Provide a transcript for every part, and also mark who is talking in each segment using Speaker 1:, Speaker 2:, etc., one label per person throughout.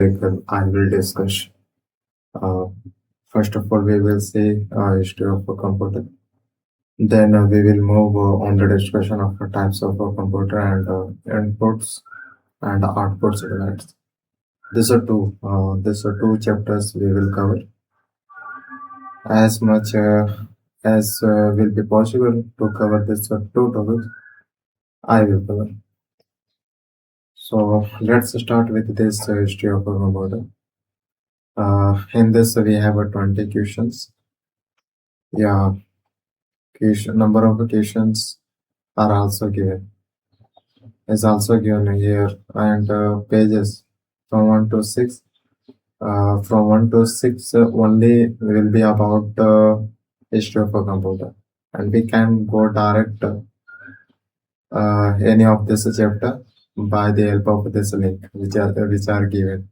Speaker 1: I will discuss. Uh, First of all, we will see history of a computer. Then we will move on the discussion of the types of a computer and inputs and outputs devices. These are two chapters we will cover as much as will be possible to cover these two topics. I will cover. So let's start with this history of a computer. In this we have 20 questions. Yeah, number of questions are also given is also given here, and pages from 1 to 6. From 1 to 6 only will be about history of a computer, and we can go direct any of this chapter by the help of this link which are given.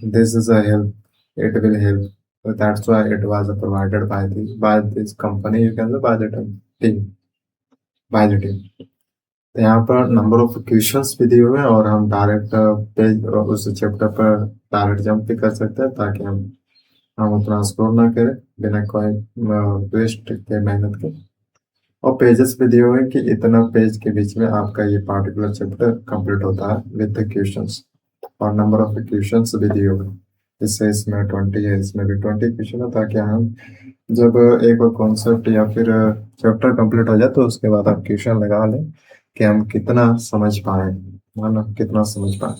Speaker 1: This is a help. It will help. So that's why it was provided by this company. You can say by the team. By the team. तो यहाँ पर number of questions भी दिए हुए हैं और हम direct page उस चैप्टर पर डायरेक्ट जंप भी कर सकते हैं ताकि हम उतना स्क्रॉल ना करें बिना कोई वेस्ट के मेहनत के। और पेजेस भी दिए हुए हैं कि इतना पेज के बीच में आपका ये पार्टिकुलर चैप्टर कंप्लीट होता है विद द क्वेश्चंस, और नंबर ऑफ क्वेश्चंस भी दिए हुए हैं। इससे इसमें 20 है, इसमें भी 20 क्वेश्चन है ताकि हम जब एक कॉन्सेप्ट या फिर चैप्टर कंप्लीट हो जाए तो उसके बाद आप क्वेश्चन लगा लें कि हम कितना समझ पाए, है ना, कितना समझ पाए।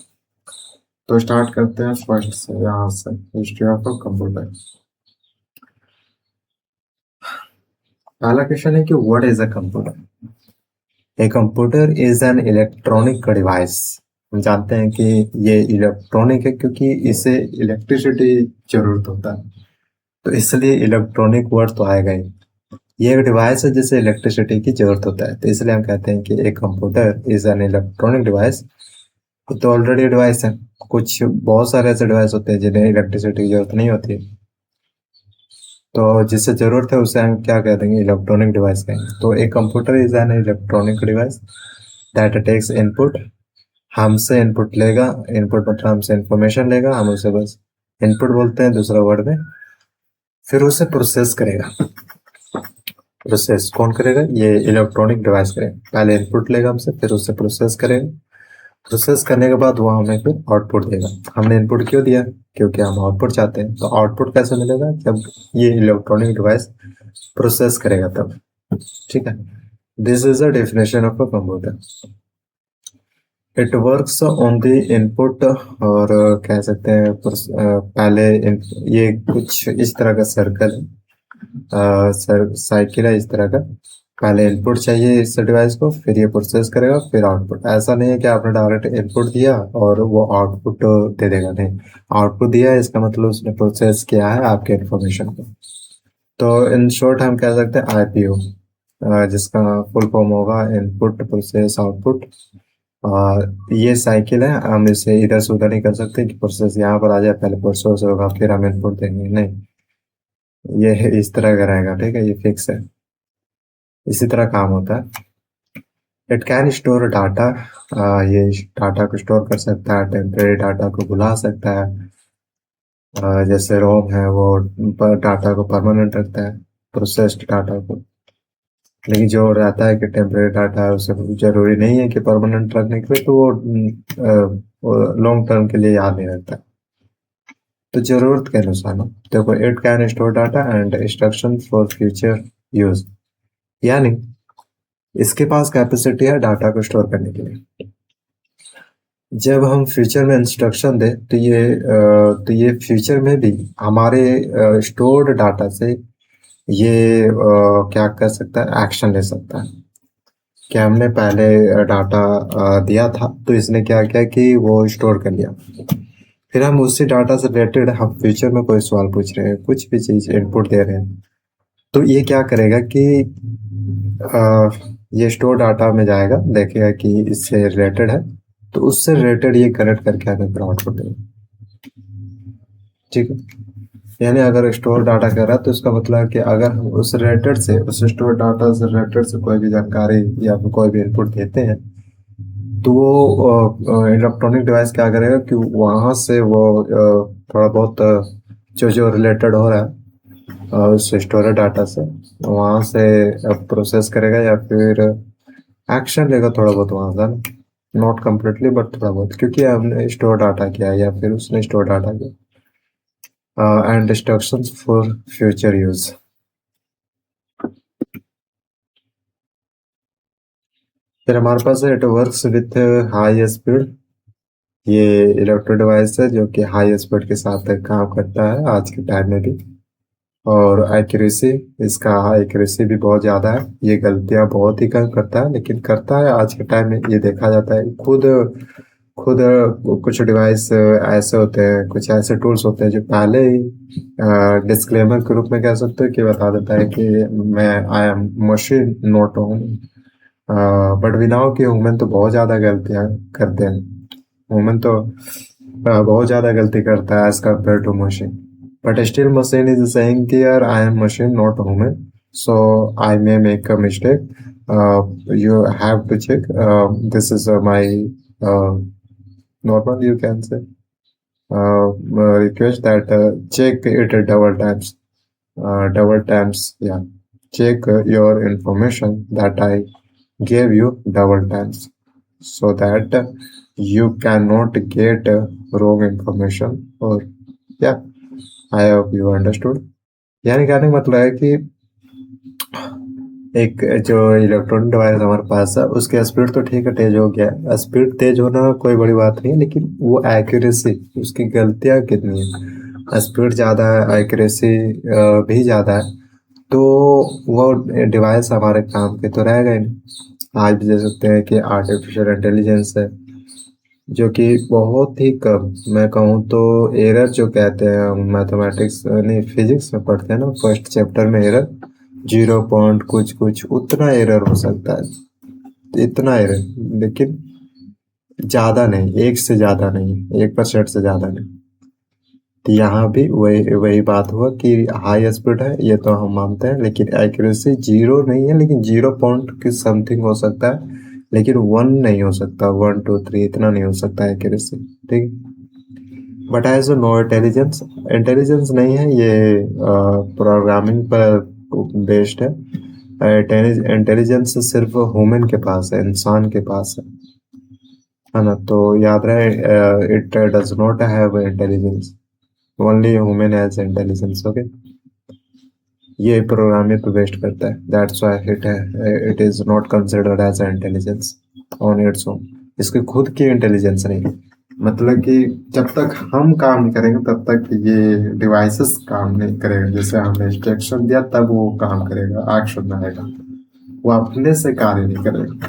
Speaker 1: तो स्टार्ट करते हैं फर्स्ट से, यहाँ से हिस्ट्री ऑफ कंप्यूटर। पहला क्वेश्चन है कि what is a computer? A computer is an electronic device. हम जानते हैं कि ये इलेक्ट्रॉनिक है क्योंकि इसे इलेक्ट्रिसिटी जरूरत होता है, तो इसलिए इलेक्ट्रॉनिक वर्ड तो आएगा ही। ये एक डिवाइस है जिसे इलेक्ट्रिसिटी की जरूरत होता है, तो इसलिए हम कहते हैं कि एक computer is an electronic device. तो ऑलरेडी डिवाइस है, कुछ बहुत सारे ऐसे डिवाइस होते हैं जिन्हें इलेक्ट्रिसिटी की जरूरत नहीं होती, तो जिससे जरूरत है उसे हम क्या कह देंगे, इलेक्ट्रॉनिक डिवाइस कहेंगे। तो एक computer is an electronic device that takes input. हमसे इनपुट लेगा, इनपुट मतलब हमसे इंफॉर्मेशन लेगा, हम उसे बस इनपुट बोलते हैं दूसरा वर्ड में, फिर उसे प्रोसेस करेगा। प्रोसेस कौन करेगा? ये इलेक्ट्रॉनिक डिवाइस करेगा। पहले इनपुट लेगा हमसे, फिर उससे प्रोसेस करेगा। प्रोसेस करने के बाद वो हमें फिर आउटपुट देगा। हमने इनपुट क्यों दिया? क्योंकि हम आउटपुट चाहते हैं। तो आउटपुट कैसे मिलेगा? जब ये इलेक्ट्रॉनिक डिवाइस प्रोसेस करेगा तब। ठीक है, this is a definition of a computer. It works on the input, और कह सकते हैं पहले ये कुछ इस तरह का सर्कल है, साइकिल है इस तरह का। पहले इनपुट चाहिए इस डिवाइस को, फिर ये प्रोसेस करेगा, फिर आउटपुट। ऐसा नहीं है कि आपने डायरेक्ट इनपुट दिया और वो आउटपुट दे देगा, नहीं। आउटपुट दिया है इसका मतलब उसने प्रोसेस किया है आपके इन्फॉर्मेशन को। तो इन शॉर्ट हम कह सकते हैं आईपीओ, जिसका फुल फॉर्म होगा इनपुट प्रोसेस आउटपुट। और ये साइकिल है, हम इसे इधर से उधर नहीं कर सकते कि प्रोसेस यहाँ पर आ जाए, पहले प्रोसेस होगा फिर हम इनपुट देंगे, नहीं। ये इस तरह का रहेगा, ठीक है, ये फिक्स है। इसी तरह काम होता है। इट कैन स्टोर डाटा, ये डाटा को स्टोर कर सकता है, टेम्परेरी डाटा को भुला सकता है। जैसे रोम है वो डाटा को परमानेंट रखता है, प्रोसेस्ड डाटा को। लेकिन जो रहता है कि टेम्परेरी डाटा है उसे जरूरी नहीं है कि परमानेंट रखने के लिए, तो वो लॉन्ग टर्म के लिए याद नहीं रखता, तो जरूरत के अनुसार ना। देखो, it can store data and instruction for future use, यानी इसके पास कैपेसिटी है डाटा को स्टोर करने के लिए। जब हम फ्यूचर में इंस्ट्रक्शन दे तो ये फ्यूचर में भी हमारे स्टोर्ड डाटा से ये क्या कर सकता है, एक्शन ले सकता है। कि हमने पहले डाटा दिया था तो इसने क्या किया कि वो स्टोर कर लिया, फिर हम उसी डाटा से रिलेटेड हम फ्यूचर में कोई सवाल पूछ रहे हैं, कुछ भी चीज इनपुट दे रहे हैं, तो ये क्या करेगा कि ये स्टोर डाटा में जाएगा, देखेगा कि इससे रिलेटेड है, तो उससे रिलेटेड ये कनेक्ट करके हमें फिर आउटपुट देगा। ठीक है, यानी अगर स्टोर डाटा कर रहा है तो इसका मतलब है कि अगर हम उस रिलेटेड से, उस स्टोर डाटा से रिलेटेड से कोई भी जानकारी या फिर कोई भी इनपुट देते हैं तो वो इलेक्ट्रॉनिक डिवाइस क्या करेगा कि वहाँ से वो थोड़ा बहुत जो जो रिलेटेड हो रहा है उस स्टोरेज डाटा से वहाँ से प्रोसेस करेगा या फिर एक्शन लेगा थोड़ा बहुत वहाँ से, नॉट कम्प्लीटली बट थोड़ा बहुत, क्योंकि हमने स्टोर डाटा किया है या फिर उसने स्टोर डाटा किया and instructions for future use. फिर हमारे पास है it works with high speed. ये इलेक्ट्रो डिवाइस है जो कि हाई स्पीड के साथ काम करता है आज के टाइम में भी। और एक्यूरेसी, इसका एक्यूरेसी भी बहुत ज़्यादा है। ये गलतियां बहुत ही कम करता है, लेकिन करता है आज के टाइम में, ये देखा जाता है। खुद खुद कुछ डिवाइस ऐसे होते हैं, कुछ ऐसे टूल्स होते हैं जो पहले ही डिस्क्लेमर के रूप में कह सकते हैं कि बता देता है कि मैं आई एम मशीन नॉट हूँ। बट वी नाउ कि ह्यूमन तो बहुत ज़्यादा गलतियां करते हैं। ह्यूमन तो बहुत ज़्यादा गलती करता है as compared to machine. But still machine is saying कि यार I am machine not human, so I may make a mistake, you have to check. This is my normal, you can say, request that check it double times. Double times, yeah. Check your information that I gave you double times so that you cannot get wrong information. Or yeah, I hope you understood. यानी कहने का मतलब है कि एक जो electronic device हमारे पास है उसकी स्पीड तो ठीक है, तेज हो गया, स्पीड तेज होना कोई बड़ी बात नहीं है, लेकिन वो एक्यूरेसी, उसकी गलतियां कितनी है। स्पीड ज़्यादा है, एक्यूरेसी भी ज़्यादा है, तो वो डिवाइस हमारे काम के तो रहेगा ही नहीं। आज भी देख सकते हैं कि आर्टिफिशियल इंटेलिजेंस है जो कि बहुत ही कम, मैं कहूँ तो एरर जो कहते हैं, मैथमेटिक्स नहीं फिजिक्स में पढ़ते हैं ना फर्स्ट चैप्टर में, एरर 0 पॉइंट कुछ कुछ उतना एरर हो सकता है, इतना एरर, लेकिन ज़्यादा नहीं, 1% से ज़्यादा नहीं। तो यहाँ भी वही वही बात हुआ कि हाई स्पीड है ये तो हम मानते हैं, लेकिन एक्यूरेसी 0 नहीं है, लेकिन 0 पॉइंट की समथिंग हो सकता है, लेकिन 1 नहीं हो सकता, 1 2 3 इतना नहीं हो सकता एक्यूरेसी, ठीक। But as no intelligence, intelligence नहीं है ये, प्रोग्रामिंग पर बेस्ड है। इंटेलिजेंस सिर्फ ह्यूमन के पास है, इंसान के पास है ना। तो याद रहे, it does not have intelligence, only human has intelligence, okay. ये प्रोग्रामिंग पे बेस्ड करता है, that's why it is not considered as intelligence on its own. इसकी खुद की इंटेलिजेंस नहीं, मतलब कि जब तक हम काम नहीं करेंगे तब तक ये डिवाइसेस काम नहीं करेगा। जैसे हमने इंस्ट्रक्शन दिया तब वो काम करेगा, एक्शन में आएगा, वो अपने से कार्य नहीं करेगा।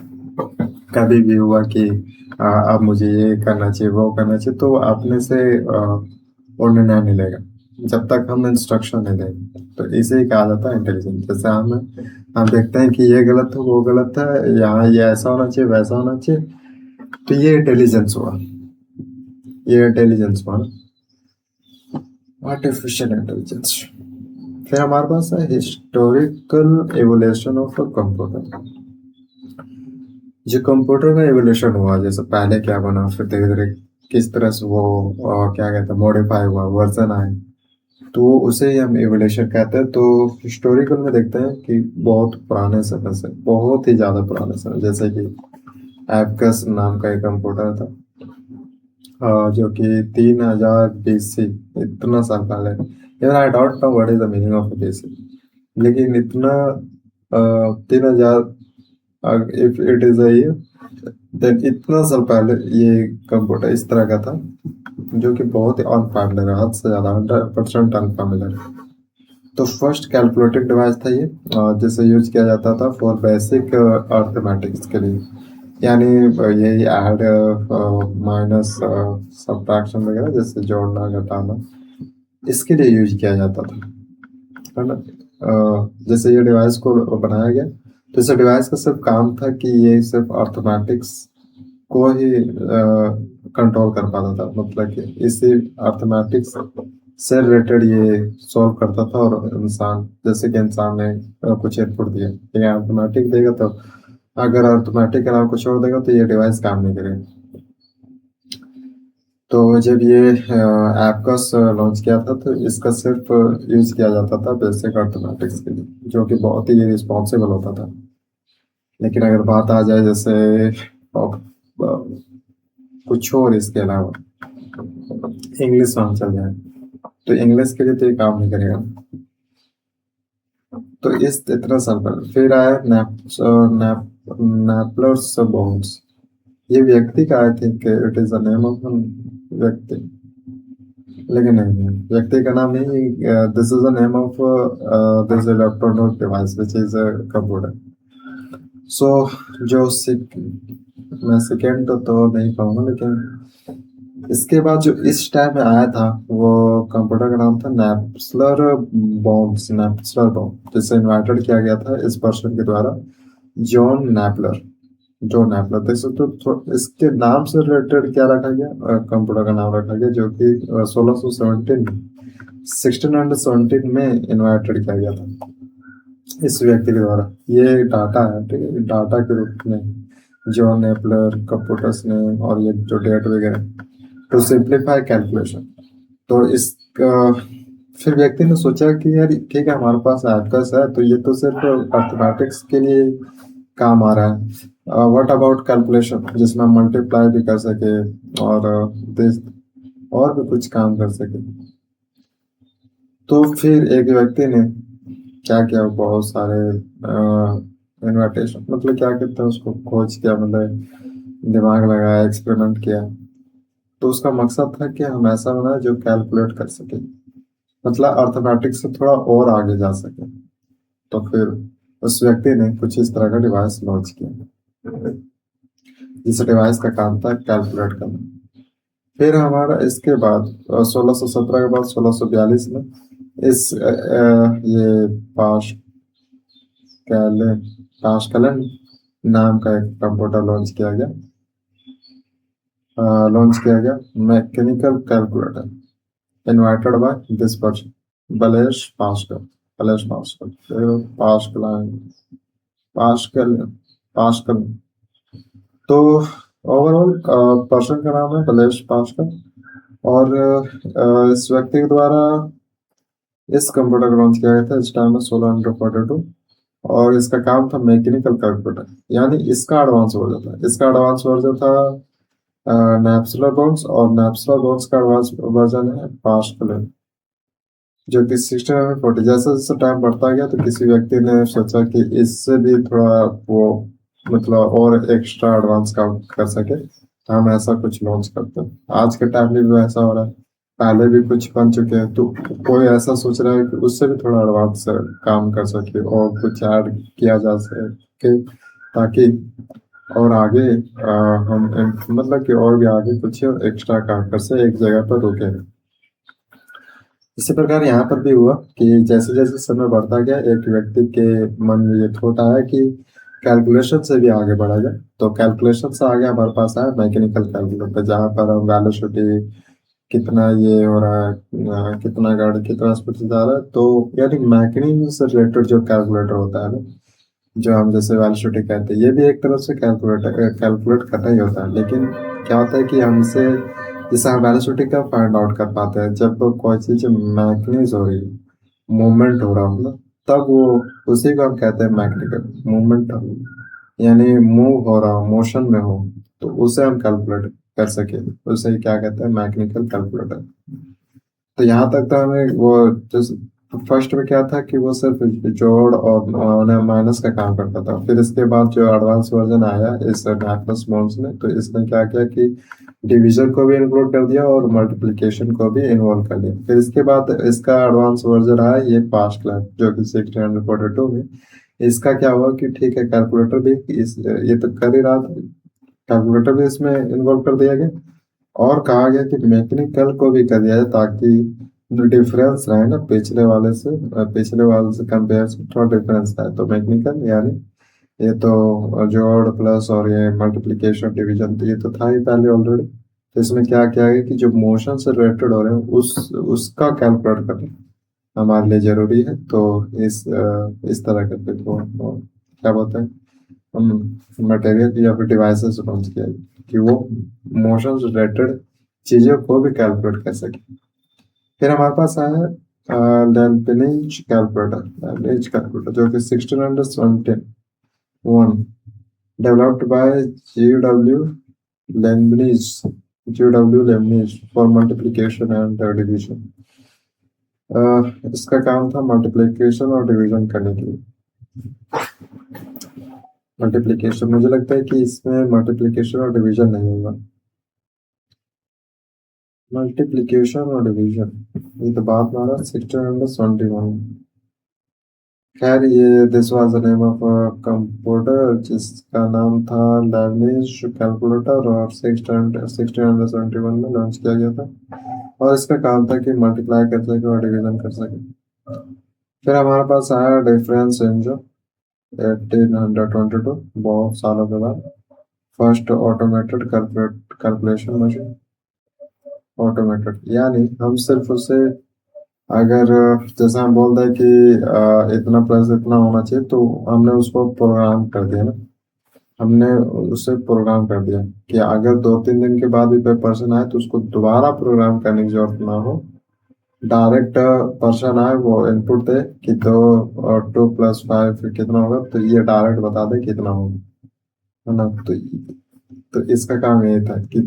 Speaker 1: कभी भी हुआ कि अब मुझे ये करना चाहिए वो करना चाहिए, तो वो अपने से वो निर्णय नहीं लेगा जब तक हम इंस्ट्रक्शन नहीं देंगे। तो इसे ही कहा जाता है इंटेलिजेंस। जैसे हम देखते हैं कि ये गलत है वो गलत है, यहाँ ये ऐसा होना चाहिए वैसा होना चाहिए, तो ये इंटेलिजेंस हुआ, ये इंटेलिजेंस हुआ आर्टिफिशियल इंटेलिजेंस। फिर हमारे पास है historical evolution of a computer. जो कंप्यूटर का एवोल्यूशन हुआ, जैसे पहले क्या बना, फिर धीरे धीरे किस तरह से वो क्या कहते हैं मॉडिफाई हुआ, वर्जन आए, तो उसे ही हम एवोल्यूशन कहते हैं। तो हिस्टोरिकल में देखते हैं कि बहुत पुराने समय से, बहुत ही ज़्यादा पुराने समय, जैसे कि एबकस नाम का एक कंप्यूटर था, जो कि 3000 BC, इतना साल पहले। यार I don't know what is the meaning of BC, लेकिन इतना 3000, if it is a year, then इतना साल पहले ये कंप्यूटर इस तरह का था, जो कि बहुत ही अनफैमिलियर है, हद से ज़्यादा 100% अनफैमिलियर। तो फर्स्ट कैलकुलेटिंग डिवाइस था ये, जिसे यूज किया जाता था फॉर बेसिक अर्थमेटिक्स के लिए, यानी यही ऐड माइनस सब्ट्रैक्शन वगैरह, जैसे जोड़ना घटाना, इसके लिए यूज किया जाता था, है ना। जैसे ये डिवाइस को बनाया गया, तो इस डिवाइस का सिर्फ काम था कि ये सिर्फ अर्थमेटिक्स को ही कंट्रोल कर पाता था, मतलब कि इसी अर्थमेटिक्स से रिलेटेड ये सॉल्व करता था। और इंसान, जैसे कि इंसान ने कुछ इनपुट दिया, ये अर्थमेटिक देगा तो अगर अर्थमेटिक के अलावा कुछ और देगा तो ये डिवाइस काम नहीं करेगा। तो जब ये एपकस लॉन्च किया था तो इसका सिर्फ यूज किया जाता था बेसिक अर्थमेटिक्स के लिए, जो कि बहुत ही रिस्पॉन्सिबल होता था। लेकिन अगर बात आ जाए जैसे कुछ और इसके अलावा इंग्लिश में हम चल जाए, तो इंग्लिश के लिए तो ये काम नहीं करेगा। तो इस इतना साल पहले फिर आया नेपलर्स बोन्स। ये व्यक्ति का, I think it is the name of व्यक्ति, लेकिन नहीं है व्यक्ति का नाम नहीं। This is the name of this electronic device which is a computer. So जो मैं सेकेंड तो नहीं कहूँगा, लेकिन इसके बाद जो इस टाइम में आया था वो कंप्यूटर का नाम था नेप्सलर बॉम्ब, जिसे इन्वाइटेड किया गया था इस पर्सन के द्वारा, जॉन नेपलर। जो नेपलर देख सकते हो, इसके नाम से रिलेटेड क्या रखा गया, कंप्यूटर का नाम रखा गया, जो कि 1617 में इन्वाइटेड किया गया था इस व्यक्ति के द्वारा। ये डाटा है, ठीक है, डाटा के रूप में जॉन नेपलर कंप्यूटर्स ने, और ये जो डेट वगैरह टू सिंप्लीफाई कैलकुलेशन। तो इस फिर व्यक्ति ने सोचा कि यार ठीक है, हमारे पास एबकस है तो ये तो सिर्फ अर्थमेटिक्स के लिए काम आ रहा है। व्हाट अबाउट कैलकुलेशन, जिसमें मल्टीप्लाई भी कर सके और और भी कुछ काम कर सके। तो फिर एक व्यक्ति ने क्या किया, बहुत सारे इन्विटेशन, मतलब क्या कहते हैं उसको, खोज किया, मतलब दिमाग लगाया, एक्सपेरिमेंट किया। तो उसका मकसद था कि हम ऐसा बनाए जो कैलकुलेट कर सके, मतलब अर्थमेटिक्स से थोड़ा और आगे जा सके। तो फिर उस व्यक्ति ने कुछ इस तरह का डिवाइस लॉन्च किया, जिस डिवाइस का काम था कैलकुलेट करना। फिर हमारा इसके बाद 1617 के बाद 1642 में इस ये पास्कलन नाम का एक कंप्यूटर लॉन्च किया गया, mechanical calculator invited by this person, Balesh pascal. Balesh pascal, pascal pascal pascal. तो ओवरऑल पर्सन का नाम है बलेश पास्कल, और इस व्यक्ति के द्वारा इस कंप्यूटर को लॉन्च किया गया था इस टाइम में 1642। और इसका काम था मैकेनिकल कैलकुलेटर, यानी इसका एडवांस वर्जन था। इसका एडवांस वर्जन था नेप्सलर बोन्स, और नेप्सलर बोन्स का एडवांस वर्जन है पास्कल, जो कि 1640। जैसे जैसे टाइम बढ़ता गया तो किसी व्यक्ति ने सोचा कि इससे भी थोड़ा वो, मतलब और एक्स्ट्रा एडवांस काम कर सके, तो हम ऐसा कुछ लॉन्च करते हैं। आज के टाइम में भी ऐसा हो रहा है, पहले भी कुछ बन चुके हैं, तो कोई ऐसा सोच रहा है कि उससे भी थोड़ा एडवांस काम कर सके और कुछ ऐड किया जा सके, ताकि और आगे मतलब कि और भी आगे कुछ एक्स्ट्रा काम कर से एक जगह पर रुके। इसी प्रकार यहाँ पर भी हुआ कि जैसे जैसे समय बढ़ता गया, एक व्यक्ति के मन में ये थॉट आया कि कैलकुलेशन से भी आगे बढ़ा जाए। तो कैलकुलेशन से आगे हमारे पास आया मैकेनिकल कैलकुलेटर, जहाँ पर हम वेलोसिटी, कितना ये हो रहा है, कितना गाड़ी कितना स्पीड से जा रहा है, तो यानी मैकेनिज्म से रिलेटेड जो कैलकुलेटर होता है ना, जो हम जैसे वेलोसिटी कहते हैं, ये भी एक तरह से कैलकुलेट करना ही होता है। लेकिन क्या होता है कि हमसे, जैसे हम वेलोसिटी का फाइंड आउट कर पाते हैं जब कोई चीज मैकेनिज हो रही है, मूवमेंट हो रहा हो ना, तब वो, उसी को हम कहते हैं मैकेनिकल मूवमेंट, यानी मूव हो रहा हो, मोशन में हो, तो उसे हम कैलकुलेट कर सके, उसे क्या कहते हैं, मैकेनिकल कैलकुलेटर। तो यहाँ तक तो हमें वो, जैसे फर्स्ट में क्या था कि वो सिर्फ जोड़ और माइनस का काम करता था। फिर इसके बाद जो एडवांस वर्जन आया इस नेपलस बोन्स में, तो इसने क्या किया कि डिवीजन को भी इंक्लूड कर दिया और मल्टीप्लिकेशन को भी इन्वॉल्व कर लिया। फिर इसके बाद इसका एडवांस वर्जन आया ये पास्कल, जो कि 1642 में। इसका क्या हुआ कि ठीक है, कैलकुलेटर भी ये तो कर ही रहा था, कैलकुलेटर भी इसमें इन्वॉल्व कर दिया गया, और कहा गया कि मैकेनिकल को भी कर दिया जाए, ताकि जो डिफरेंस रहे ना पिछले वाले से कंपेयर से थोड़ा डिफरेंस है। तो मैकेनिकल यानी ये तो जोड़ प्लस और ये मल्टीप्लिकेशन डिवीजन, तो ये तो था ही पहले ऑलरेडी। तो इसमें क्या क्या है कि जो मोशन से रिलेटेड हो रहे हैं उसका कैलकुलेट करना हमारे लिए जरूरी है। तो इस तरह करके तो क्या बोलते हैं, हम मटेरियल या फिर डिवाइसेस लॉन्च किया कि वो मोशन रिलेटेड चीज़ों को भी कैलकुलेट कर सके। फिर हमारे पास आया लेबनिज कैलकुलेटर जो कि 1671 developed by Lebanese Lebanese for multiplication and division. इसका काम था मल्टीप्लिकेशन और डिवीजन करने के लिए। मल्टीप्लिकेशन, मुझे लगता है कि इसमें मल्टीप्लिकेशन और डिवीजन नहीं होगा। मल्टीप्लिकेशन और डिवीजन, ये तो बात मारा 1671। खैर ये this was the name of computer जिसका नाम था लेबनिज कैलकुलेटर और 1671 में लॉन्च किया गया था और इसका काम था कि मल्टीप्लाई कर सके और डिवीजन कर सके। फिर हमारे पास आया डिफरेंस इंजन 1822, बहुत सालों के बाद। First automated calculation machine. Automated यानी हम सिर्फ उसे, अगर जैसे हम बोल दें कि इतना प्लस इतना होना चाहिए तो हमने उसको प्रोग्राम कर दिया ना। हमने उसे प्रोग्राम कर दिया कि अगर 2-3 दिन के बाद भी कोई पर्सन आए तो उसको दोबारा प्रोग्राम करने की जरूरत ना हो। डायरेक्ट पर्सन आए वो इनपुट दे कि 2 + 5 फिर कितना होगा तो ये डायरेक्ट बता दे कितना होगा, है ना। तो इसका काम यही था कि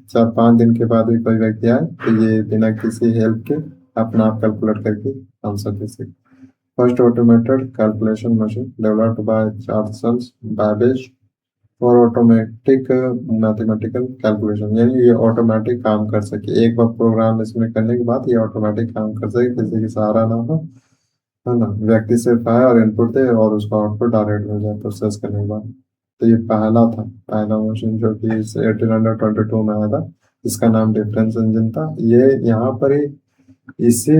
Speaker 1: 4-5 दिन के बाद भी कोई व्यक्ति आए तो ये बिना किसी हेल्प के अपना आप कैलकुलेट करके आंसर दे सके। First automated calculation machine developed by Charles Babbage for automatic mathematical calculation, यानी ये ऑटोमेटिक काम कर सके। एक बार प्रोग्राम इसमें करने के बाद ये ऑटोमेटिक काम कर सके, किसी की सहारा ना हो, है ना। व्यक्ति सिर्फ आए और इनपुट दे और उसका आउटपुट डायरेक्ट हो जाए प्रोसेस करने के बाद। तो ये पहला मशीन जो कि 1822 में आया था, इसका नाम डिफरेंस इंजन था। ये यहाँ पर ही इससे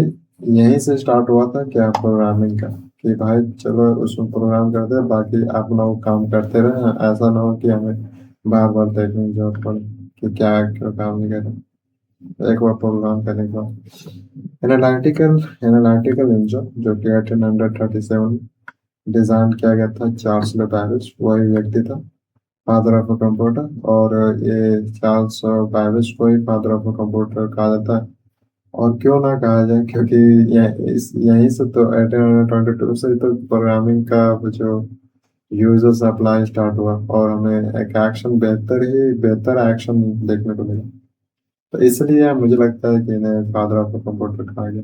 Speaker 1: यहीं से स्टार्ट हुआ था क्या, प्रोग्रामिंग का, कि भाई चलो उसमें प्रोग्राम करते हैं बाकी अपना वो काम करते रहे। ऐसा ना हो कि हमें बार बार देखने की जरूरत पड़े कि क्या क्यों काम नहीं कर रहे एक बार प्रोग्राम करने के बाद। एनालिटिकल इंजन जो कि 1837 डिजाइन किया गया था, चार्ल्स बैबेज वही व्यक्ति था, फादर ऑफ कंप्यूटर। और ये चार्ल्स बैबेज को ही फादर ऑफ कंप्यूटर कहा जाता है। और क्यों ना कहा जाए, क्योंकि यहीं से तो 1822 से ही तो प्रोग्रामिंग का जो यूजर्स अप्लाई स्टार्ट हुआ और हमें एक एक्शन बेहतर एक्शन देखने को मिला। तो इसलिए मुझे लगता है कि इन्हें फादर ऑफ कंप्यूटर कहा गया।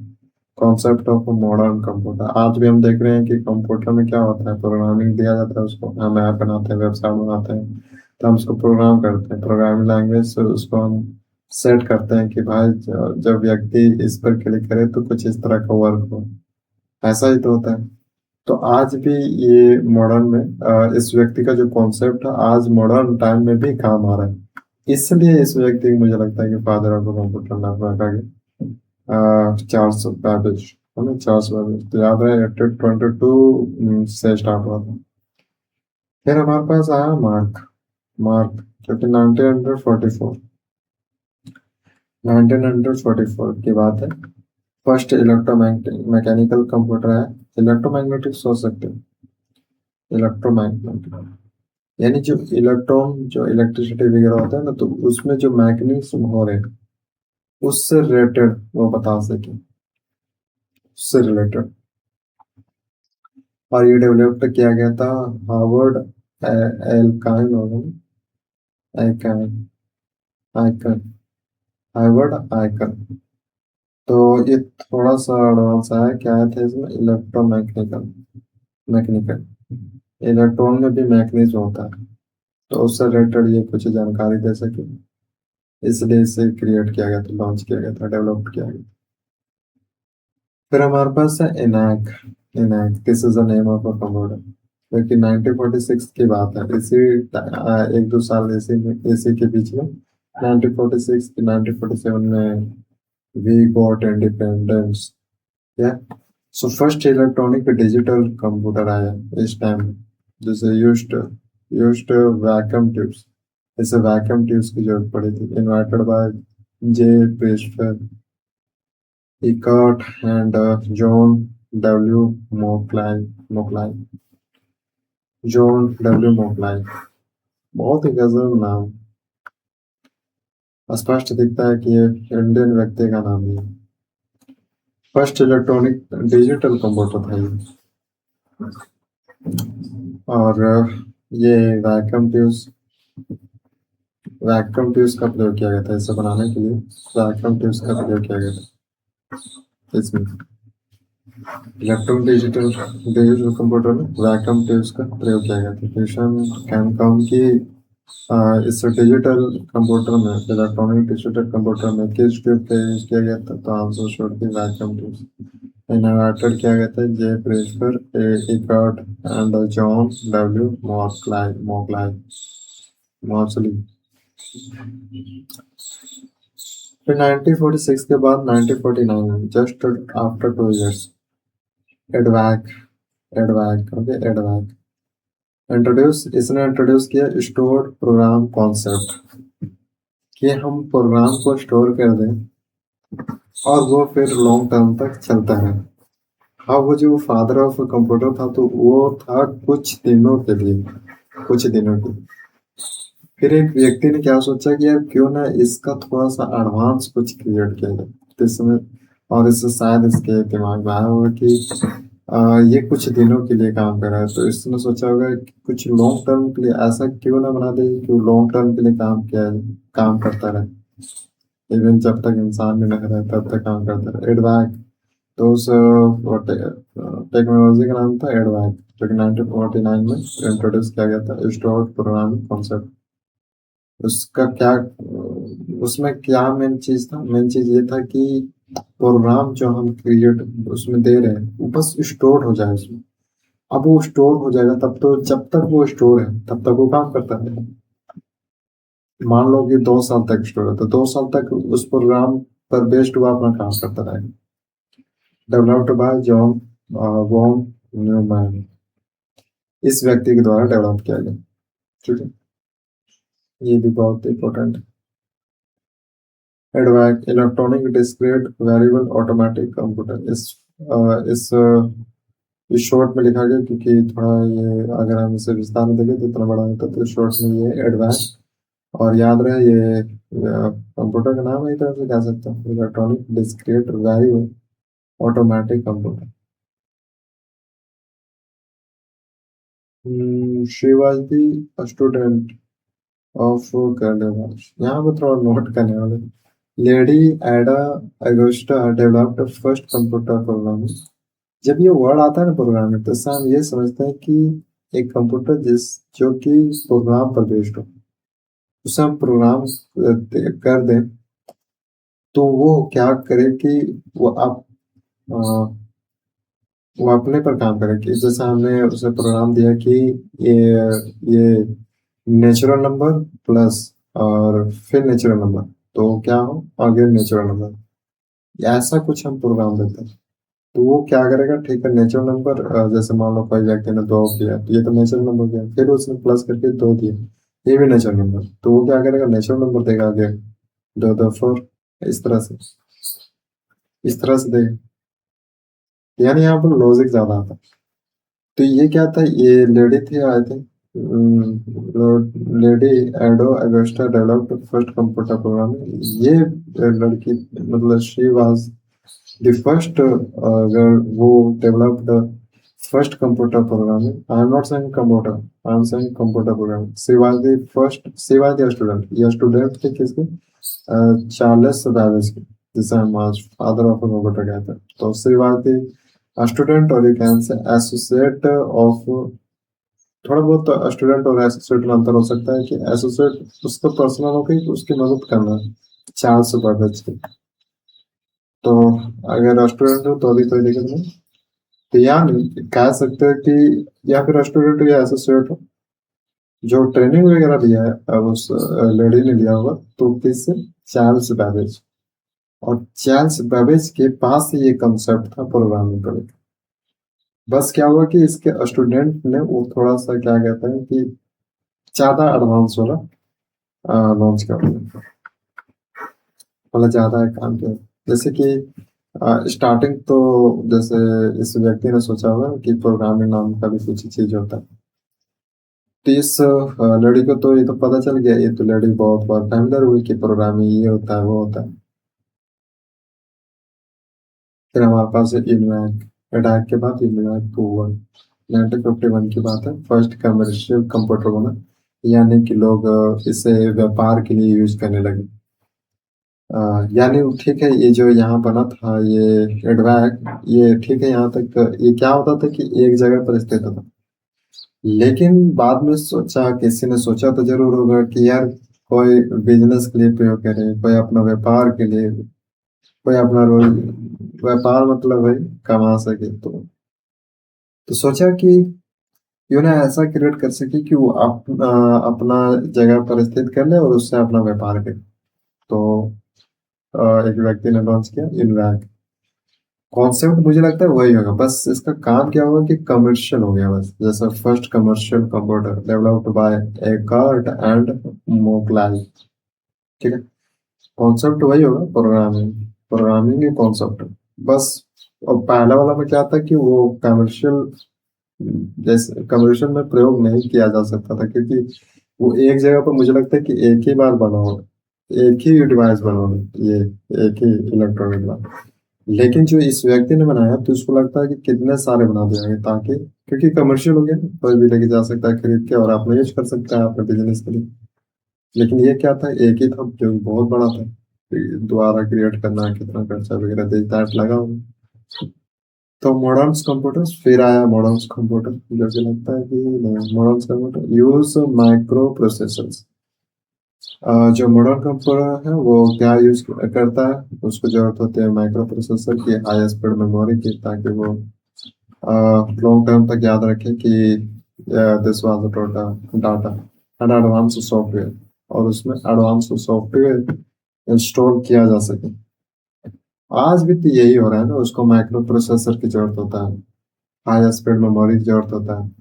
Speaker 1: कॉन्सेप्ट ऑफ मॉडर्न कंप्यूटर, आज भी हम देख रहे हैं कि कंप्यूटर में क्या होता है, प्रोग्रामिंग दिया जाता है उसको, हम ऐप बनाते हैं, वेबसाइट बनाते हैं, तो हम उसको प्रोग्राम करते हैं प्रोग्रामिंग लैंग्वेज से। उसको हम सेट करते हैं कि भाई जब व्यक्ति इस पर क्लिक करे तो कुछ इस तरह का वर्क हो। ऐसा ही तो होता है। तो आज भी ये मॉडर्न में इस व्यक्ति का जो कॉन्सेप्ट है आज मॉडर्न टाइम में भी काम आ रहा है। इसलिए इस व्यक्ति को मुझे लगता है कि फादर ऑफ कंप्यूटर नाम रखा गया। चार्ल्स बैबेज, है ना, चार्ल्स बैबेज तो याद है 1822 से स्टार्ट हुआ था। फिर हमारे पास आया मार्क मार्क जो कि 1944 की बात है। फर्स्ट मैकेनिकल कंप्यूटर है। इलेक्ट्रोमैग्नेटिक सोच सकते हो, इलेक्ट्रोमैग्नेटिक यानी जो इलेक्ट्रॉन जो इलेक्ट्रिसिटी वगैरह होता है ना, तो उसमें जो मैकेनिज्म हो रहे हैं उससे रिलेटेड वो बता सके, उससे रिलेटेड। और ये डेवलप किया गया था हार्वर्ड एल्काइन होगा, आइकन आइकन हार्वर्ड आइकन। तो ये थोड़ा सा एडवांस है, क्या है इसमें इलेक्ट्रोमैकेनिकल मैकेनिकल इलेक्ट्रॉन में भी मैकेनिज्म होता है, तो उससे रिलेटेड ये कुछ जानकारी दे सके, इसलिए इसे क्रिएट किया गया था, लॉन्च किया गया था, डेवलप किया गया। फिर हमारे पास है ENIAC ENIAC this is the name of a computer, क्योंकि 1946 की बात है। एक दो साल इसी के बीच में 1946 की 1947 में वी गॉट इंडिपेंडेंस। या so first electronic digital computer आया इस टाइम, जैसे यूज्ड वैक्यूम ट्यूब्स। इसे वैक्यूम ट्यूब्स की जरूरत पड़ी थी, invented by J Presper Eckhart and John W. Mockline. John W Mauchly. बहुत ही गजब नाम। स्पष्ट दिखता है कि ये इंडियन व्यक्ति का नाम है। फर्स्ट इलेक्ट्रॉनिक डिजिटल कंप्यूटर था ये। और ये वैक्यूम ट्यूब्स का प्रयोग किया गया था इसे बनाने के लिए। वैक्यूम ट्यूब्स का प्रयोग किया गया था इसमें। इलेक्ट्रॉनिक डिजिटल डिजिटल कंप्यूटर में वैक्यूम ट्यूब्स का प्रयोग किया गया था। क्वेश्चन कैन कम कि इस डिजिटल कंप्यूटर में इलेक्ट्रॉनिक डिजिटल कंप्यूटर में किस ट्यूब का यूज किया गया था, तो answer should be vacuum tubes. Innovated किया गया था जे प्रेस्कर इकर्ट एंड जॉन डब्ल्यू मॉर्सली। फिर 1946 के बाद 1949 में जस्ट आफ्टर 2 इयर्स एडवैक एडवैक ओके एडवैक इसने इंट्रोड्यूस किया स्टोर प्रोग्राम कॉन्सेप्ट कि हम प्रोग्राम को स्टोर कर दें और वो फिर लॉन्ग टर्म तक चलता है। हाँ, वो जो फादर ऑफ कंप्यूटर था तो वो था कुछ दिनों के लिए। फिर एक व्यक्ति ने क्या सोचा कि यार क्यों ना इसका थोड़ा सा एडवांस कुछ क्रिएट किया जाए, तो इसमें और इससे शायद इसके दिमाग में आया होगा कि ये कुछ दिनों के लिए काम कर रहा है, तो इसने सोचा होगा कि कुछ लॉन्ग टर्म के लिए ऐसा क्यों ना बना दे कि वो लॉन्ग टर्म के लिए काम करता रहे। इवन जब तक इंसान भी नहीं रहे तब तक काम करता रहे। एडवैक, तो उस टेक्नोलॉजी का नाम था एडवैक, जो कि 1949 में इंट्रोड्यूस किया गया था स्टोर प्रोग्रामिंग कॉन्सेप्ट। उसका क्या उसमें क्या मेन चीज था, मेन चीज ये था कि प्रोग्राम जो हम क्रिएट उसमें दे रहे हैं वो बस स्टोर हो जाए उसमें। अब वो स्टोर हो जाएगा तब तो, जब तक वो स्टोर है तब तक वो काम करता है। मान लो कि 2 साल तक स्टोर है तो 2 साल तक उस प्रोग्राम पर बेस्ड हुआ अपना काम करता रहेगा। Developed by John von Neumann, इस व्यक्ति के द्वारा डेवलप किया गया। ठीक है, ये भी बहुत इंपॉर्टेंट है। Advance electronic discrete variable automatic computer, इस शॉर्ट में लिखा गया क्योंकि थोड़ा ये अगर हम इसे विस्तार में देखें तो इतना बड़ा होता है, तो शॉर्ट में ये एडवांस। और याद रहे ये कंप्यूटर का नाम है, एक तरह से कह सकते हैं electronic discrete variable automatic computer. She was the student of calendar, यहाँ पे थोड़ा नोट करने वाले। लेडी एडा Agusta developed first computer programming. जब ये वर्ड आता है ना प्रोग्रामिंग, तो इससे हम ये समझते हैं कि एक कंप्यूटर जो कि प्रोग्राम पर बेस्ड हो, उसे हम प्रोग्राम कर दें तो वो क्या करे कि वो आप वो अपने पर काम करे। कि जैसे हमने उसे प्रोग्राम दिया कि ये ये नेचुरल नंबर प्लस और फिर नेचुरल नंबर, तो क्या हो आगे नेचुरल नंबर, ऐसा कुछ हम प्रोग्राम देते हैं। तो वो क्या करेगा, ठीक है नेचुरल नंबर, जैसे मान लो कोई व्यक्ति ने 2 किया तो ये तो नेचुरल नंबर किया, फिर उसने प्लस करके 2 दिया, ये भी नेचुरल नंबर, तो वो क्या करेगा नेचुरल नंबर देगा आगे 2 2 4, इस तरह से देगा। यानी यहाँ पर लॉजिक ज्यादा आता है। तो ये क्या था, ये लेडी थी I think, lady Ada Augusta developed first computer programming. ये लड़की मतलब she was the first girl वो developed first computer programming. I am not saying computer, I am saying computer programming. She was the student, ये student थे किसके, Charles Babbage के, जिसे हम आज फादर ऑफ कंप्यूटर कहते हैं। तो शी वाज द स्टूडेंट और you can say associate of, थोड़ा बहुत स्टूडेंट और एसोसिएट में अंतर हो सकता है कि एसोसिएट उसका पर्सनल हो गई, उसकी मदद करना चार्ल्स बैबेज की। तो अगर स्टूडेंट हो तो अभी कोई दिक्कत नहीं। तो यानी कह सकते हैं कि या फिर स्टूडेंट हो या एसोसिएट हो, जो ट्रेनिंग वगैरह लिया है अब उस लेडी ने लिया होगा, तो किससे, चार्ल्स बैबेज। और चार्ल्स बैबेज के पास ही ये कंसेप्ट था प्रोग्रामिंग का। बस क्या हुआ कि इसके स्टूडेंट ने वो थोड़ा सा क्या कहते हैं कि ज्यादा एडवांस वाला लॉन्च कर दिया, मतलब ज्यादा काम किया। जैसे कि स्टार्टिंग तो, जैसे इस व्यक्ति ने सोचा होगा कि प्रोग्रामिंग नाम का भी कुछ चीज होता है, तो इस लड़ी को तो ये तो पता चल गया, ये तो लड़ी बहुत बार फैमिलियर हुई कि प्रोग्रामिंग ये होता है वो होता है। फिर हमारे पास है इनवैक। अटैक के बाद इनवैक 2 1951 की बात है, फर्स्ट कमर्शियल कंप्यूटर बना, यानी कि लोग इसे व्यापार के लिए यूज करने लगे। यानी ठीक है, ये जो यहाँ बना था ये एडवैक, ये ठीक है यहाँ तक। ये क्या होता था कि एक जगह पर स्थित था, लेकिन बाद में सोचा, किसी ने सोचा तो जरूर होगा कि यार कोई बिजनेस के लिए प्रयोग करे, कोई अपना व्यापार के लिए, कोई अपना रोज व्यापार मतलब भाई कमा सके। तो सोचा कि क्यों ना ऐसा क्रिएट कर सके कि वो अपना जगह पर स्थित कर ले और उससे अपना व्यापार करे। तो एक व्यक्ति ने लॉन्च किया इनवैक। कॉन्सेप्ट मुझे लगता है वही होगा, बस इसका काम क्या होगा कि कमर्शियल हो गया बस, जैसा first commercial computer developed by Eckert and Mauchly. ठीक है, कॉन्सेप्ट वही होगा, प्रोग्रामिंग, प्रोग्रामिंग ही कॉन्सेप्ट बस। और पहला वाला में क्या था कि वो कमर्शियल, जैसे कमर्शियल में प्रयोग नहीं किया जा सकता था, क्योंकि वो एक जगह पर मुझे लगता है कि एक ही बार बना हो, एक ही डिवाइस बना हो, ये एक ही इलेक्ट्रॉनिक डिवाइस। लेकिन जो इस व्यक्ति ने बनाया तो उसको लगता है कि कितने सारे बना दिया, ताकि क्योंकि कमर्शियल हो गया, कोई भी लेके जा सकता है खरीद के और अपना यूज कर सकता है अपने बिजनेस के लिए। लेकिन ये क्या था, एक ही था जो बहुत बड़ा था, फिर दोबारा क्रिएट करना कितना खर्चा वगैरह देख दैट लगा होगा। तो मॉडर्न कंप्यूटर्स, फिर आया मॉडर्न कंप्यूटर, जो कि लगता है कि modern computer use micro processors. जो मॉडर्न कंप्यूटर है वो क्या यूज करता है, उसको जरूरत होती है माइक्रो प्रोसेसर की, हाई स्पीड मेमोरी की, ताकि वो लॉन्ग टर्म तक याद रखें कि this was data data and advance software, और उसमें एडवांस सॉफ्टवेयर इंस्टॉल किया जा सके। आज भी तो यही हो रहा है ना, उसको माइक्रो प्रोसेसर की जरूरत होता है, हाई स्पीड मेमोरी की जरूरत होता है,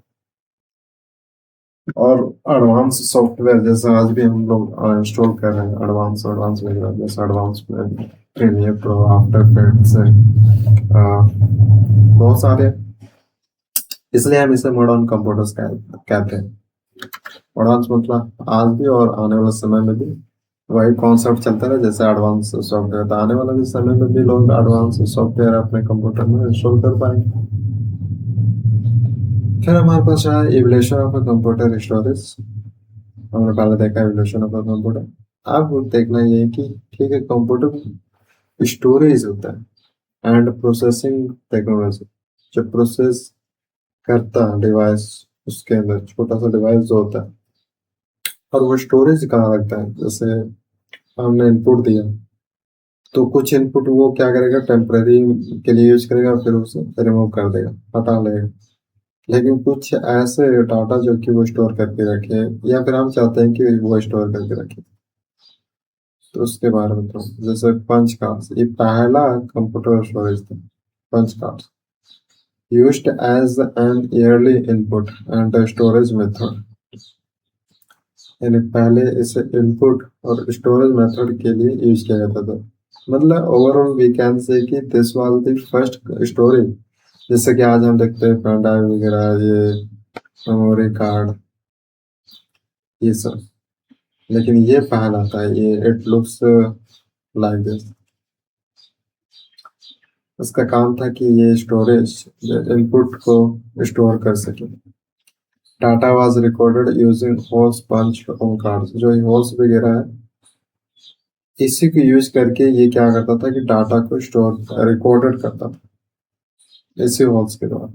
Speaker 1: और एडवांस सॉफ्टवेयर जैसे आज भी हम लोग इंस्टॉल कर रहे हैं, एडवांस एडवांस वगैरह, जैसे advance Premiere Pro, After Effects, बहुत सारे। इसलिए हम इसे मॉडर्न कंप्यूटर्स कहते हैं। एडवांस मतलब आज भी और आने वाले समय में भी वही कॉन्सेप्ट चलता रहे, जैसे एडवांस सॉफ्टवेयर, तो आने वाले भी समय में भी लोग एडवांस सॉफ्टवेयर अपने कंप्यूटर में इंस्टॉल कर पाएंगे। फिर हमारे पास है evolution of a computer storage. हमने पहले देखा एवोल्यूशन ऑफ अ कंप्यूटर। अब देखना ये है कि ठीक है, कंप्यूटर स्टोरेज होता है एंड प्रोसेसिंग टेक्नोलॉजी, जो प्रोसेस करता है डिवाइस, उसके अंदर छोटा सा डिवाइस जो होता है, और वो स्टोरेज कहाँ रखता है। जैसे हमने इनपुट दिया, तो कुछ इनपुट वो क्या करेगा, टेम्पररी के लिए यूज करेगा, फिर उसे रिमूव कर देगा, हटा लेगा। लेकिन कुछ ऐसे डाटा जो कि वो स्टोर करके रखे, या फिर हम चाहते हैं कि वो स्टोर करके रखे, तो उसके बारे में तो जैसे पंच कार्ड्स, ये पहला कंप्यूटर स्टोरेज था। Punch cards used as an early input and storage method, यानी पहले इसे इनपुट और स्टोरेज मेथड के लिए यूज किया जाता था। मतलब ओवरऑल वी कैन से कि this was the first storage. जैसे कि आज हम देखते हैं पेन ड्राइव वगैरह, ये मेमोरी कार्ड, ये सब, लेकिन ये पहला था, ये इट लुक्स लाइक दिस। इसका काम था कि ये स्टोरेज इनपुट को स्टोर कर सके। Data was recorded using holes punch on cards, जो होल्स वगैरह है, इसी को यूज करके ये क्या करता था कि डाटा को स्टोर रिकॉर्डेड करता था इसी होल्स के द्वारा।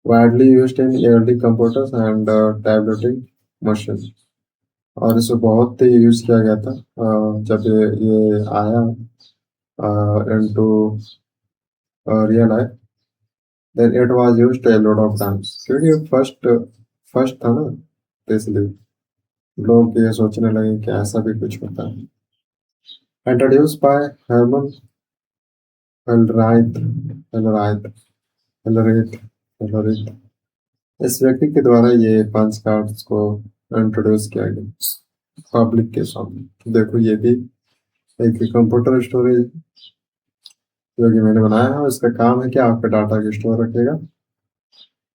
Speaker 1: Widely used in early computers and tableting machine, और इसे बहुत ही यूज किया गया था जब ये आया into real life. Then it was used a lot of times, क्योंकि फर्स्ट फर्स्ट था ना, तो इसलिए लोग ये सोचने लगे कि ऐसा भी कुछ होता है। इंट्रोड्यूस बाय हर्मन हेलराइथ हेलराइथ हेलरेथ हेलरेथ, इस व्यक्ति के द्वारा ये पंच कार्ड्स को इंट्रोड्यूस किया गया पब्लिक के सामने। देखो ये भी एक कंप्यूटर स्टोरेज जो कि मैंने बनाया है, इसका काम है कि आपके डाटा को स्टोर रखेगा।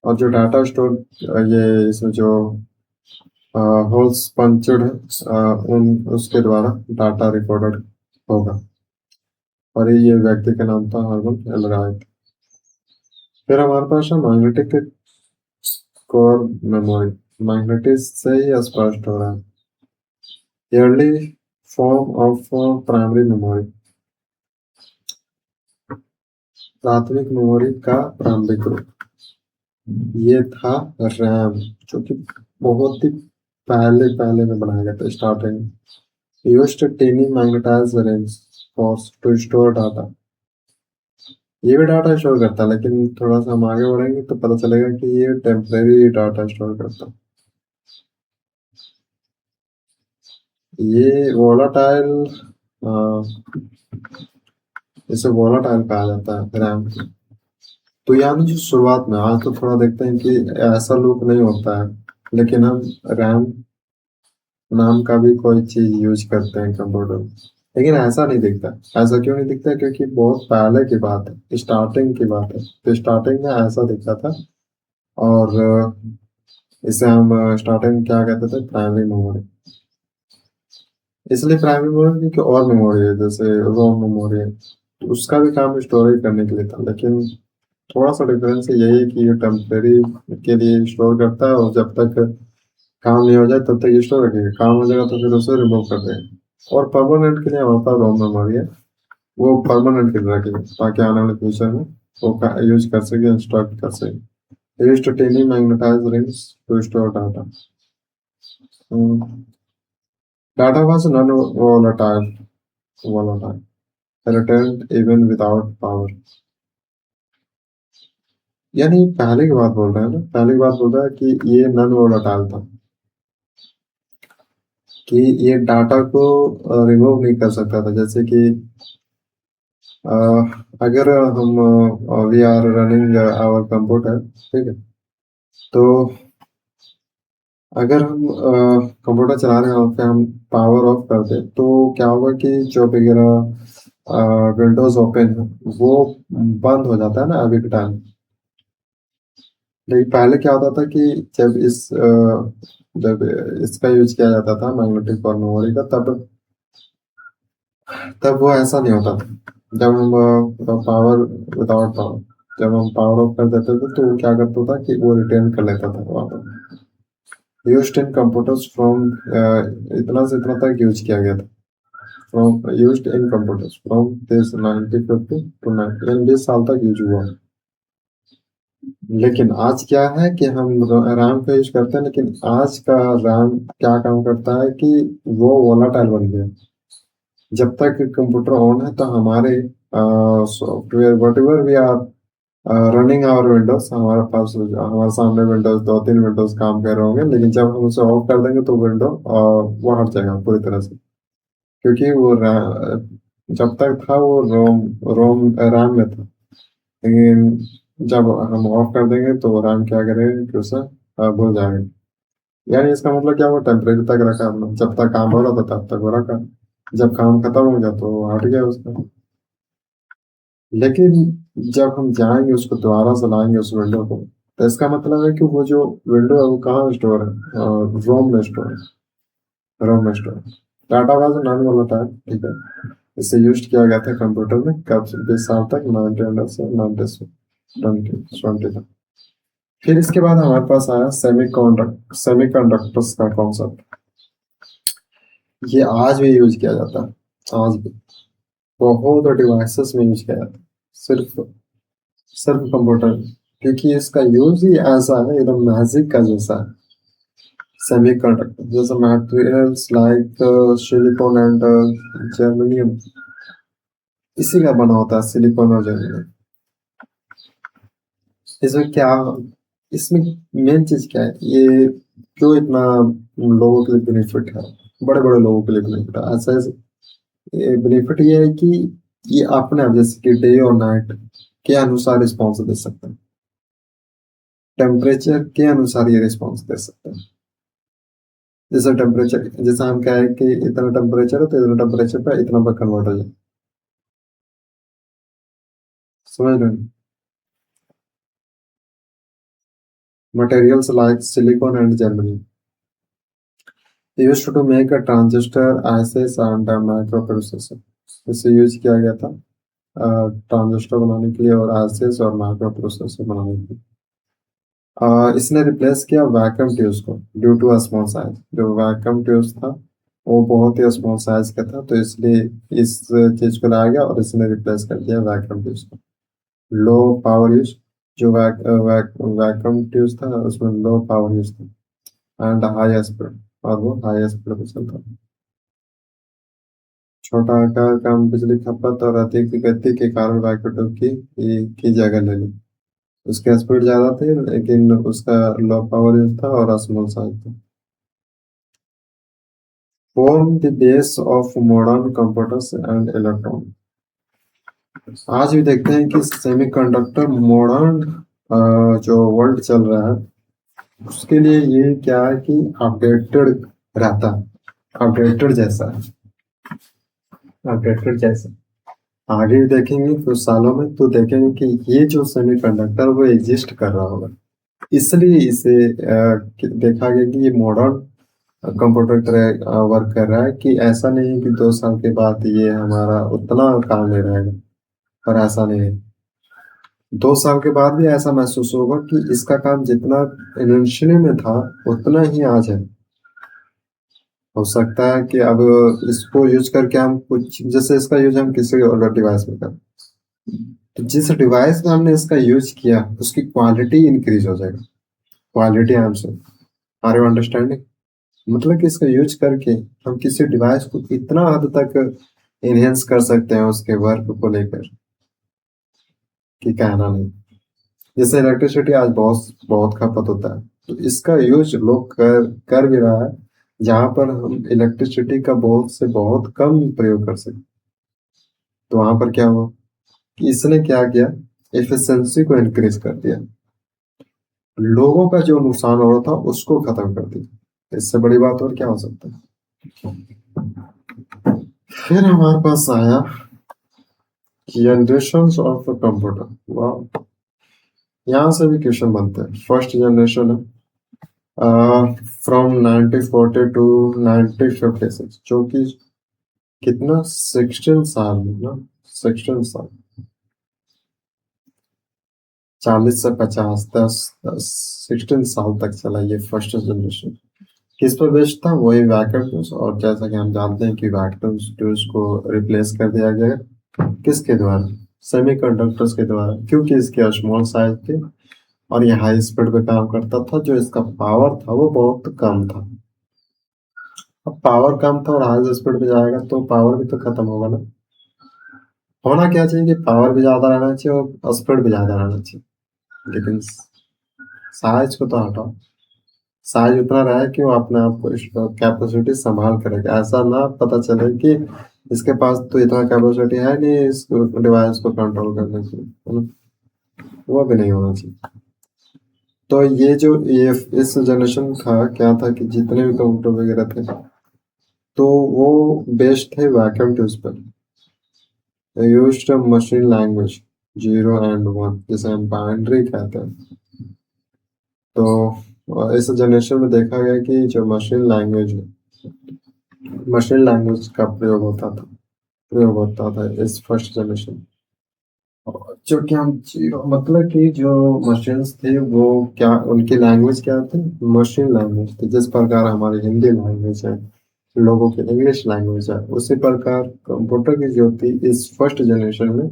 Speaker 1: और जो डाटा स्टोर, ये इसमें जो होल्स पंचड उन उसके द्वारा डाटा रिकॉर्डेड होगा। और ये व्यक्ति का नाम था हर्मन एलराइट। फिर हमारे पास है मैग्नेटिक कोर मेमोरी। मैग्नेटिक से ही स्पष्ट हो रहा है। Early form of primary memory, प्राथमिक मेमोरी का प्रारंभिक रूप ये था रैम, जो कि बहुत ही पहले पहले में बनाया गया था starting. Used tiny magnetized rings for to store data. ये भी डाटा स्टोर करता है, लेकिन थोड़ा सा हम आगे बढ़ेंगे तो पता चलेगा कि ये टेम्परेरी डाटा स्टोर करता है। ये वोलाटाइल, इसे वोलाटाइल कहा जाता है रैम। तो यानी जो शुरुआत में, आज तो थोड़ा देखते हैं कि ऐसा लूप नहीं होता है, लेकिन हम रैम नाम का भी कोई चीज यूज करते हैं कंप्यूटर में। लेकिन ऐसा नहीं दिखता। ऐसा क्यों नहीं दिखता? क्योंकि बहुत पहले की बात है, स्टार्टिंग की बात है, तो स्टार्टिंग में ऐसा दिखता था। और इसे हम स्टार्टिंग में क्या कहते थे? Primary memory. इसलिए प्राइमरी मेमोरी क्योंकि और मेमोरी है, जैसे रोम मेमोरी है, तो उसका भी काम स्टोरेज करने के लिए था। लेकिन थोड़ा सा डिफरेंस यही है कि ये टेम्परेरी के लिए स्टोर करता है, और जब तक काम नहीं हो जाए तब तक स्टोर रखेगा। काम हो जाएगा तो फिर उसे रिमूव कर देगा। और परमानेंट के लिए हमारे पास रोम मेमोरी है, वो परमानेंट के लिए रखेगा ताकि आने वाले फ्यूचर में वो यूज कर सके, इंस्टॉल कर सके। Use to tiny magnetize rings to store data. Data was volatile, returned even without power। यानी पहले की बात बोल रहे हैं ना, पहले की बात बोल रहा है कि ये नॉन वोलाटाइल था, कि ये डाटा को रिमूव नहीं कर सकता था। जैसे कि अगर हम we are running our computer, ठीक है, तो अगर हम कंप्यूटर चला रहे हैं और फिर हम पावर ऑफ कर दें तो क्या होगा कि जो वगैरह विंडोज ओपन है वो बंद हो जाता है ना अभी के टाइम। लेकिन पहले क्या होता था कि जब जब इसका यूज किया जाता था मैग्नेटिक और मेमोरी का, तब तब वो ऐसा नहीं होता था। जब हम पावर विदाउट पावर, जब हम पावर ऑफ कर देते थे तो वो क्या करता था कि वो रिटर्न कर लेता था वापस। यूज्ड इन कंप्यूटर्स फ्रॉम, इतना से इतना तक यूज किया गया था। From used in computers from this 1950 to 20 साल तक यूज हुआ। लेकिन आज क्या है कि हम रैम का यूज करते हैं, लेकिन आज का रैम क्या काम करता है कि वो वोलाटाइल बन गया। जब तक कंप्यूटर ऑन है तो हमारे software whatever we are running our Windows, हमारे पास हमारे सामने विंडोज, दो तीन विंडोज काम कर रहे होंगे, लेकिन जब हम उसे ऑफ कर देंगे तो विंडो वो हट जाएगा पूरी तरह से। क्योंकि वो जब तक था वो रोम रोम रैम में था, लेकिन जब हम ऑफ कर देंगे तो रैम क्या करेगा कि उसे भूल जाएगा। यानी इसका मतलब क्या, वो टेम्परेरी तक रखा हमने, जब तक काम हो रहा था तब तक वो रखा, जब काम खत्म हो गया तो वो हट गया उसका। लेकिन जब हम जाएंगे उसको दोबारा चलाएंगे उस विंडो को, तो इसका मतलब है कि वो जो विंडो है वो कहाँ स्टोर है? रोम में स्टोर है, रोम में स्टोर है। डाटा वाज नॉन वोलेटाइल, ठीक है। इसे यूज किया गया था कंप्यूटर में कब? 20 साल तक, 1900 से 1920 तक। फिर इसके बाद हमारे पास आया सेमीकंडक्टर्स का कॉन्सेप्ट। ये आज भी यूज किया जाता है, आज भी बहुत डिवाइसेस में यूज किया जाता है, सिर्फ सिर्फ कंप्यूटर। क्योंकि इसका यूज ही ऐसा है, एकदम मैजिक का जैसा है। सेमीकंडक्टर जैसे materials like silicon and germanium, इसी का बना होता है, सिलिकॉन और जर्मेनियम। इसमें क्या, इसमें मेन चीज क्या है, ये क्यों इतना लोगों के लिए बेनिफिट है, बड़े बड़े लोगों के लिए बेनिफिट है? ऐसा बेनिफिट ये है कि ये अपने आप, जैसे कि डे और नाइट के अनुसार रिस्पॉन्स दे सकते हैं, टेम्परेचर के अनुसार ये रिस्पॉन्स दे सकते हैं। जैसे टेम्परेचर, जैसे हम क्या है कि इतना टेम्परेचर है तो इतना टेम्परेचर पे इतना पर कन्वर्ट हो जाए, समझ रहे हैं? Materials like silicon and Germany, used to make a transistor ICs and microprocessor. इसे यूज किया गया था ट्रांजिस्टर बनाने के लिए और आईसीएस और माइक्रो प्रोसेसर बनाने के लिए। इसने रिप्लेस किया वैक्यूम ट्यूब्स को ड्यू टू स्मॉल साइज। जो वैक्यूम ट्यूब्स था वो बहुत ही स्मॉल साइज का था, तो इसलिए इस चीज को लाया गया और इसने रिप्लेस कर दिया वैक्यूम ट्यूब्स को। लो पावर यूज, जो वैक्यूम ट्यूब्स था उसमें लो पावर यूज था एंड हाई स्पीड, और वो हाई स्पीड पे चलता था। छोटा आकार कम बिजली खपत और अधिक गति के कारण वैक्यूम ट्यूब की जगह ले ली। उसकी स्पीड ज्यादा थी लेकिन उसका लो पावर यूज था और स्मॉल साइज था। Form the base of modern computers and electronic. आज भी देखते हैं कि सेमीकंडक्टर मॉडर्न जो वर्ल्ड चल रहा है उसके लिए ये क्या है कि अपडेटेड रहता है, अपडेटेड जैसा है, अपडेटेड जैसा। आगे भी देखेंगे कुछ सालों में तो देखेंगे कि ये जो सेमीकंडक्टर वो एग्जिस्ट कर रहा होगा, इसलिए इसे देखा गया कि ये मॉडर्न कंप्यूटर तरह वर्क कर रहा है। कि ऐसा नहीं है कि 2 साल के बाद ये हमारा उतना काम नहीं रहेगा, पर ऐसा नहीं है। 2 साल के बाद भी ऐसा महसूस होगा कि इसका काम जितना इनिशियली में था उतना ही आज है। हो सकता है कि अब इसको यूज करके हम कुछ, जैसे इसका यूज हम किसी और डिवाइस में करें, तो जिस डिवाइस में हमने इसका यूज किया उसकी क्वालिटी इंक्रीज हो जाएगी। Quality answer, are you understanding? मतलब कि इसका यूज करके हम किसी डिवाइस को इतना हद तक इनहेंस कर सकते हैं उसके वर्क को लेकर कि कहना नहीं। जैसे इलेक्ट्रिसिटी आज बहुत बहुत खपत होता है, तो इसका यूज लोग कर भी रहा है जहां पर हम इलेक्ट्रिसिटी का बहुत से बहुत कम प्रयोग कर सकते। तो वहां पर क्या हुआ कि इसने क्या किया, एफिशिएंसी को इंक्रीज कर दिया, लोगों का जो नुकसान हो रहा था उसको खत्म कर दिया। इससे बड़ी बात और क्या हो सकता है। फिर हमारे पास आया जनरेशन ऑफ कंप्यूटर। वाह, यहाँ से भी क्वेश्चन बनते हैं। फर्स्ट जनरेशन है फ्रॉम 1940 टू 1956, जो कि कितना 16 साल में ना, 16 साल, 40 से 50, 16 साल तक चला ये फर्स्ट जनरेशन। किस पर बेस्ड था? वही वैक्यूम ट्यूब्स। और जैसा कि हम जानते हैं कि वैक्यूम ट्यूब्स को रिप्लेस कर दिया गया किसके द्वारा? सेमीकंडक्टर्स के द्वारा, क्योंकि इसके स्मॉल साइज थे और ये हाई स्पीड पे काम करता था। जो इसका पावर था वो बहुत कम था। अब पावर कम था और हाई स्पीड पे जाएगा तो पावर भी तो खत्म होगा ना। होना क्या चाहिए कि पावर भी ज्यादा रहना चाहिए और स्पीड भी ज्यादा रहना चाहिए, लेकिन साइज को तो हटाओ। साइज उतना रहे कि वो अपने आप को कैपेसिटी संभाल करेगा। ऐसा ना पता चले कि इसके पास तो इतना कैपेसिटी है नहीं इस डिवाइस को कंट्रोल करने की, है ना? वो भी नहीं होना चाहिए। तो ये जो ये इस जनरेशन का क्या था कि जितने भी कंप्यूटर वगैरह थे तो वो बेस्ड थे वैक्यूम ट्यूब्स पर। यूज्ड मशीन लैंग्वेज 0 and 1, जिसे हम बाइनरी कहते हैं। तो इस जनरेशन में देखा गया कि जो मशीन लैंग्वेज है, मशीन लैंग्वेज का प्रयोग होता था इस फर्स्ट जनरेशन। जो कि हम मतलब कि जो मशीन्स थे वो क्या, उनकी लैंग्वेज क्या थी? मशीन लैंग्वेज थी। जिस प्रकार हमारी हिंदी लैंग्वेज है, लोगों की इंग्लिश लैंग्वेज है, उसी प्रकार कंप्यूटर की जो थी इस फर्स्ट जनरेशन में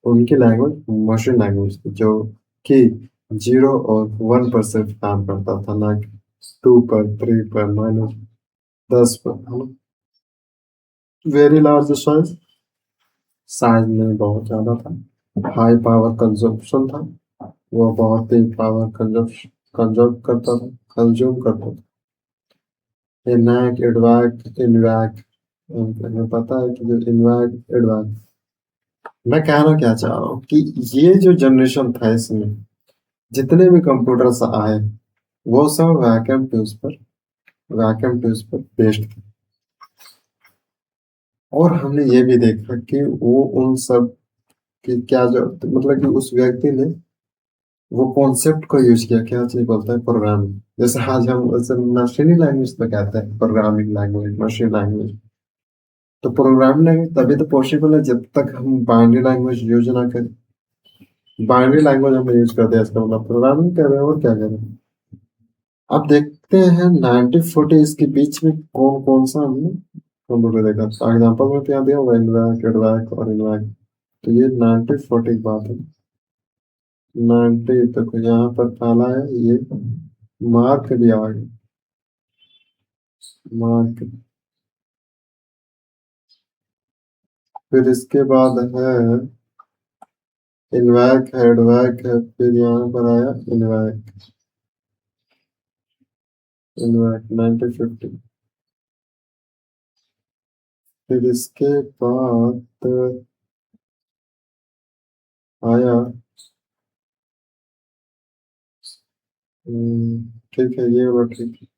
Speaker 1: उनकी लैंग्वेज मशीन लैंग्वेज थी, जो कि 0 और 1 पर सिर्फ काम करता था, ना कि 2 पर, 3 पर, -10 पर, है ना। वेरी लार्ज साइज, साइज में बहुत ज्यादा था। हाई पावर कंजप्शन था, वो बहुत ही पावर कंजर्व करता था, कंज्यूम करता था। इनैक, एडवैक, इनवैक, हमें पता है कि जो इनवैक, एडवैक। मैं कहना क्या चाह रहा हूँ कि ये जो जनरेशन था इसमें जितने भी कंप्यूटर्स आए वो सब वैक्यूम ट्यूब्स पर बेस्ड थे। और हमने ये भी देखा कि वो उन सब की क्या जो, मतलब कि उस व्यक्ति ने वो कॉन्सेप्ट को यूज किया, क्या चीज बोलते हैं, प्रोग्रामिंग। जैसे आज हम उसे मशीनी लैंग्वेज तो कहते हैं, प्रोग्रामिंग लैंग्वेज, मशीन लैंग्वेज। तो प्रोग्रामिंग लैंग्वेज तभी तो पॉसिबल है जब तक हम बाइनरी लैंग्वेज यूज ना करें। बाइनरी लैंग्वेज हमने यूज कर दिया, इसका मतलब प्रोग्रामिंग कर रहे हैं, और क्या करें। अब देखते हैं 1940 इसके बीच में कौन कौन सा हमने कंप्यूटर देखा। एग्जाम्पल में क्या दिया हुआ, इनवैक, एडवैक और इनवैक। तो ये 1940 की बात है। 90 तक यहाँ पर पहला है ये मार्क भी आ गया। मार्क, फिर इसके बाद है इनवैक है, एडवैक है, फिर यहाँ पर आया इनवैक। इनवैक 1950। फिर इसके बाद आया, ठीक है, ये वाला ठीक है।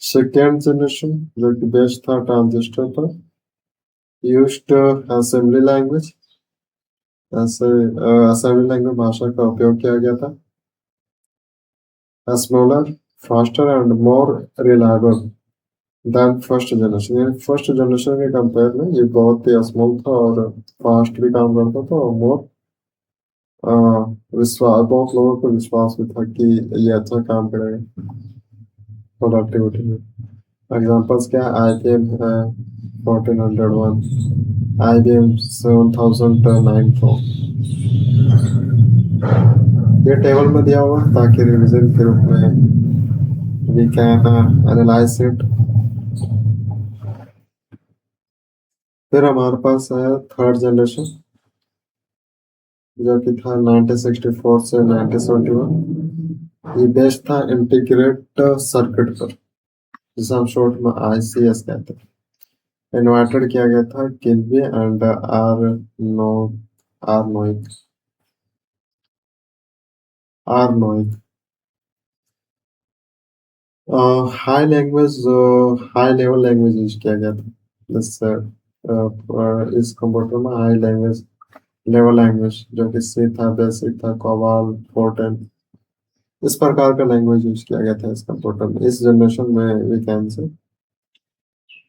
Speaker 1: सेकेंड जनरेशन जो कि बेस्ड था ट्रांजिस्टर पर, यूज्ड असेंबली लैंग्वेज। ऐसे असेंबली लैंग्वेज भाषा का उपयोग किया गया था। Smaller, faster and more reliable then first generation. यानी फर्स्ट जनरेशन के कंपेयर में ये बहुत ही स्मॉल था और फास्ट भी काम करता था, और मोर विश्वास, बहुत लोगों को विश्वास भी था कि ये अच्छा काम करेगा प्रोडक्टिविटी में। एग्जांपल्स क्या, IBM है 1401, IBM 7009 Pro। ये टेबल में दिया हुआ ताकि रिवीजन के रूप में वी कैन एनालाइज इट। फिर हमारे पास है थर्ड जनरेशन जो कि था 1964 से 1971। ये बेस्ड था इंटीग्रेट सर्किट पर, जिसे हम शॉर्ट में ICS कहते हैं। इन्वर्टेड किया गया था किल्बी एंड नो आर्नोइक। आर्नोइक high language, high level language use किया गया था। इस कंप्यूटर में हाई लैंग्वेज, लेवल लैंग्वेज जो कि सी था, बेसिक था, कोबाल, फोर्टेन, इस प्रकार का लैंग्वेज यूज किया गया था इस कंप्यूटर में। इस जनरेशन में वी कैन से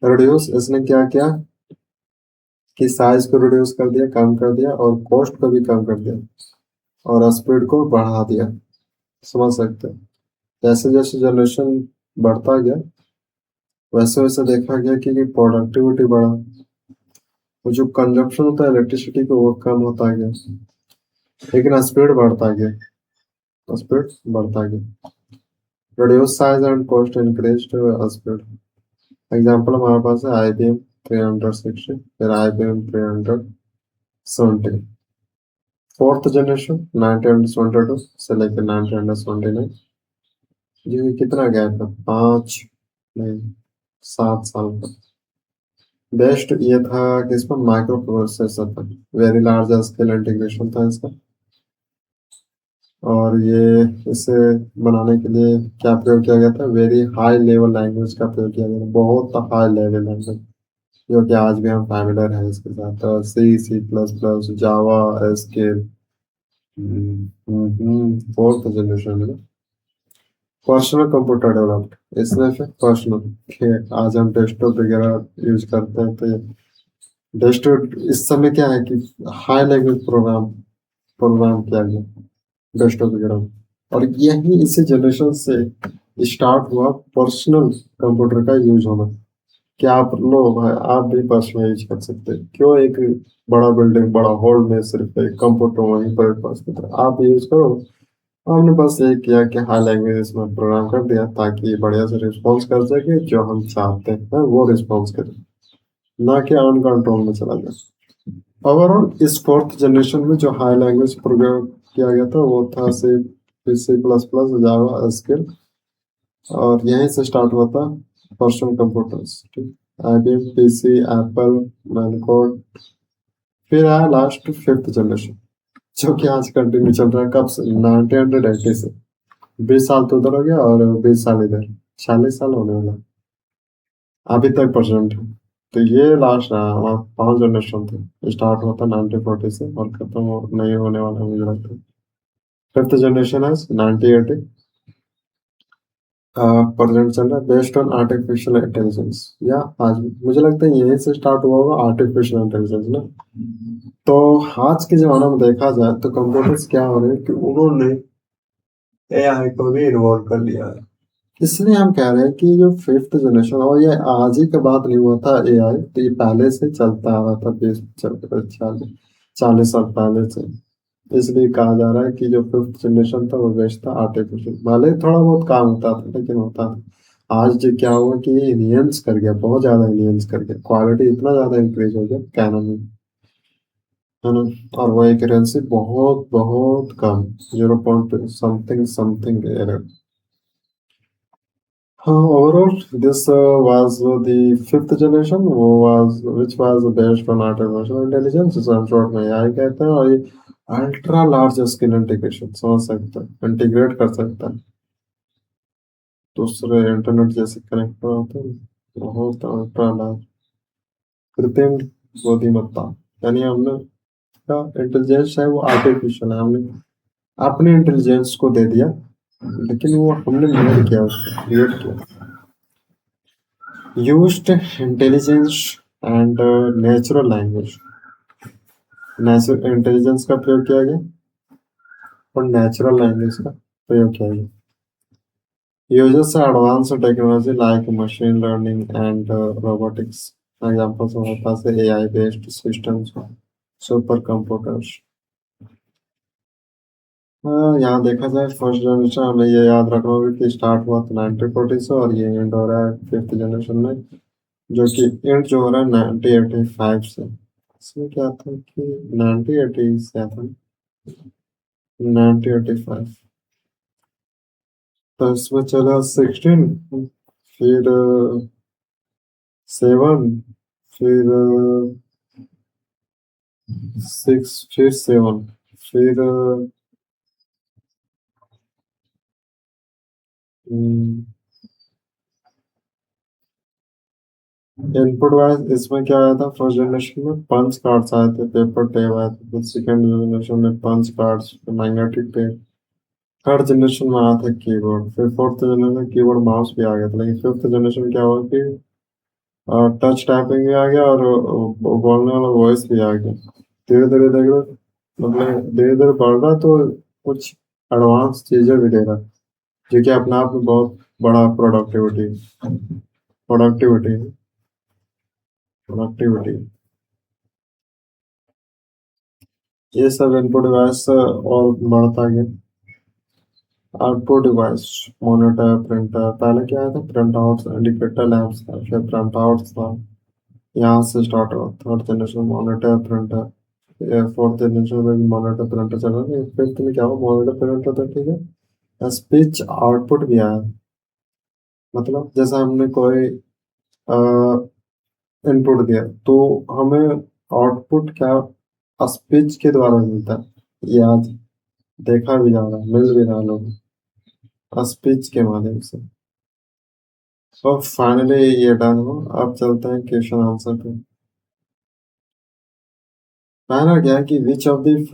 Speaker 1: रिड्यूस, इसने क्या किया कि साइज को रिड्यूस कर दिया, कम कर दिया, और कॉस्ट को भी कम कर दिया, और स्पीड को बढ़ा दिया। समझ सकते हैं, जैसे जैसे जनरेशन बढ़ता गया वैसे वैसे देखा गया कि प्रोडक्टिविटी बढ़ा, वो जो कंजप्शन होता है इलेक्ट्रिसिटी को वो कम होता गया, लेकिन स्पीड बढ़ता गया, स्पीड बढ़ता गया। Reduce size and cost increased speed. Example हमारे पास है IBM 360, फिर IBM 370। फोर्थ जनरेशन 1972 से लेकर 1979। जी कितना गैप है, 5 नहीं 7 साल का। बेस्ट ये था कि इसमें माइक्रो प्रोसेसर था, वेरी लार्ज स्केल इंटीग्रेशन था इसका। और ये इसे बनाने के लिए क्या प्रयोग किया गया था, वेरी हाई लेवल लैंग्वेज का प्रयोग किया गया था, बहुत हाई लेवल लैंग्वेज, जो कि आज भी हम फैमिलियर हैं इसके साथ। C++, जावा, एसक्यूएल। फोर्थ जनरेशन में पर्सनल कंप्यूटर डेवलप्ड, इसमें फिर पर्सनल, आज हम डेस्कटॉप वगैरह यूज करते हैं, तो डेस्कटॉप इस समय क्या है कि हाई लैंग्वेज प्रोग्राम प्रोग्राम किया गया डेस्कटॉप वगैरह। और यही इसी जनरेशन से स्टार्ट हुआ पर्सनल कंप्यूटर का यूज होना, कि आप लो भाई आप भी पर्सनल यूज कर सकते हैं। क्यों एक बड़ा बिल्डिंग, बड़ा हॉल में सिर्फ एक कंप्यूटर वहीं पर पास करता है, आप यूज करो। हमने बस ये किया कि हाई लैंग्वेज इसमें प्रोग्राम कर दिया ताकि बढ़िया से रिस्पॉन्स कर सके, जो हम चाहते हैं वो रिस्पॉन्स करे, ना कि अनकंट्रोल में चला जाए। ओवरऑल इस फोर्थ जनरेशन में जो हाई लैंग्वेज प्रोग्राम किया गया था वो था C++, जावा, एसक्यूएल। और यहीं से स्टार्ट हुआ था पर्सनल कंप्यूटर्स, ठीक। IBM PC, एप्पल, मैनकोड। फिर आया लास्ट फिफ्थ जनरेशन जो कि आज कंटिन्यू चल रहा है, कब से, 1980 से। 20 साल तो उधर हो गया और 20 साल इधर, 40 साल होने वाला अभी तक प्रेजेंट है। तो ये लास्ट रहा, वहाँ 5 जनरेशन थे, स्टार्ट हुआ था 1940 से और खत्म नहीं होने वाला मुझे लगता है।
Speaker 2: फिफ्थ जनरेशन है 9080 प्रेजेंट चल रहा है बेस्ड ऑन आर्टिफिशियल इंटेलिजेंस। या आज मुझे लगता है यहीं से स्टार्ट हुआ होगा आर्टिफिशियल इंटेलिजेंस ना। तो आज के जमाने में देखा जाए तो कंप्यूटर्स क्या हो रहे हैं कि उन्होंने एआई को भी इन्वॉल्व कर लिया है। इसलिए हम कह रहे हैं कि जो फिफ्थ जनरेशन और ये आज ही का बात नहीं हुआ था एआई, तो ये पहले से चलता आ रहा था 40 साल पहले से। इसलिए कहा जा रहा है कि जो फिफ्थ जनरेशन था वो बेस्ट था आर्टिफिशियल। भले थोड़ा बहुत काम होता था लेकिन होता था। आज जो क्या हुआ कि ये इनहेंस कर गया, बहुत ज्यादा इनहेंस कर गया, क्वालिटी इतना ज्यादा इंक्रीज हो गया कहना नहीं, है ना। और वो एक्यूरेंसी बहुत बहुत कम, 0 point something something error. Overall, this was the fifth generation, which was based on artificial intelligence, जिसे हम शॉर्ट में AI कहते हैं। और ये अल्ट्रा लार्ज स्केल इंटीग्रेशन समझ सकता है, इंटीग्रेट कर सकता है दूसरे इंटरनेट जैसे कनेक्ट होते हैं। बहुत अल्ट्रा लार्ज कृत्रिम बुद्धिमत्ता, यानी हमने का इंटेलिजेंस है वो आर्टिफिशियल है, हमने अपने इंटेलिजेंस को दे दिया लेकिन वो हमने मेड किया, उसको क्रिएट किया। Used intelligence and natural language, natural intelligence का प्रयोग किया गया और नेचुरल लैंग्वेज का प्रयोग किया गया। Uses advance technology like machine learning and robotics. Examples हमारे पास है AI based systems, super computers. यहाँ देखा जाए फर्स्ट जनरेशन हमें ये याद रखना होगा कि स्टार्ट हुआ था 1940 से और ये एंड हो रहा है फिफ्थ जनरेशन में, जो कि एंड जो हो रहा है 1985 से। इसमें क्या था कि 1980 से था 1985, तो इसमें चला 16, फिर 7, फिर 6, फिर 7, फिर इनपुट वाइज इसमें क्या आया था फर्स्ट जनरेशन में पंच कार्ड्स आए थे, पेपर टेप आए थे। फिर सेकेंड जनरेशन में punch cards, magnetic tape. Third generation में आया था कीबोर्ड। फिर फोर्थ जनरेशन में कीबोर्ड माउस भी आ गया था। लेकिन फिफ्थ जनरेशन में क्या हुआ कि टच टाइपिंग भी आ गया और बोलने वाला वॉइस भी आ गया। धीरे धीरे धीरे मतलब धीरे धीरे बढ़ रहा, तो कुछ एडवांस चीजें भी दे रहा, जो कि अपने आप में बहुत बड़ा प्रोडक्टिविटी प्रोडक्टिविटी। ये सब इनपुट डिवाइस और बढ़ता गया। Output device, monitor, printer. पहले क्या आया था, प्रिंट आउट इंडिकेटर लैब्स था, फिर प्रिंट आउट था। यहाँ से स्टार्ट हुआ third generation monitor printer. Fourth generation में भी मॉनिटर प्रिंटर चल रहा है। फिफ्थ में क्या हुआ, मॉनिटर प्रिंटर तो ठीक है, स्पीच आउटपुट भी आया। मतलब जैसे हमने कोई इनपुट दिया तो हमें आउटपुट क्या स्पीच के द्वारा मिलता है। ये आज देखा भी जा रहा है, मिल भी रहा है लोग स्पीच के माध्यम से। और फाइनली ये डन हो, अब चलते हैं क्वेश्चन आंसर पे। पहला क्या कि which of the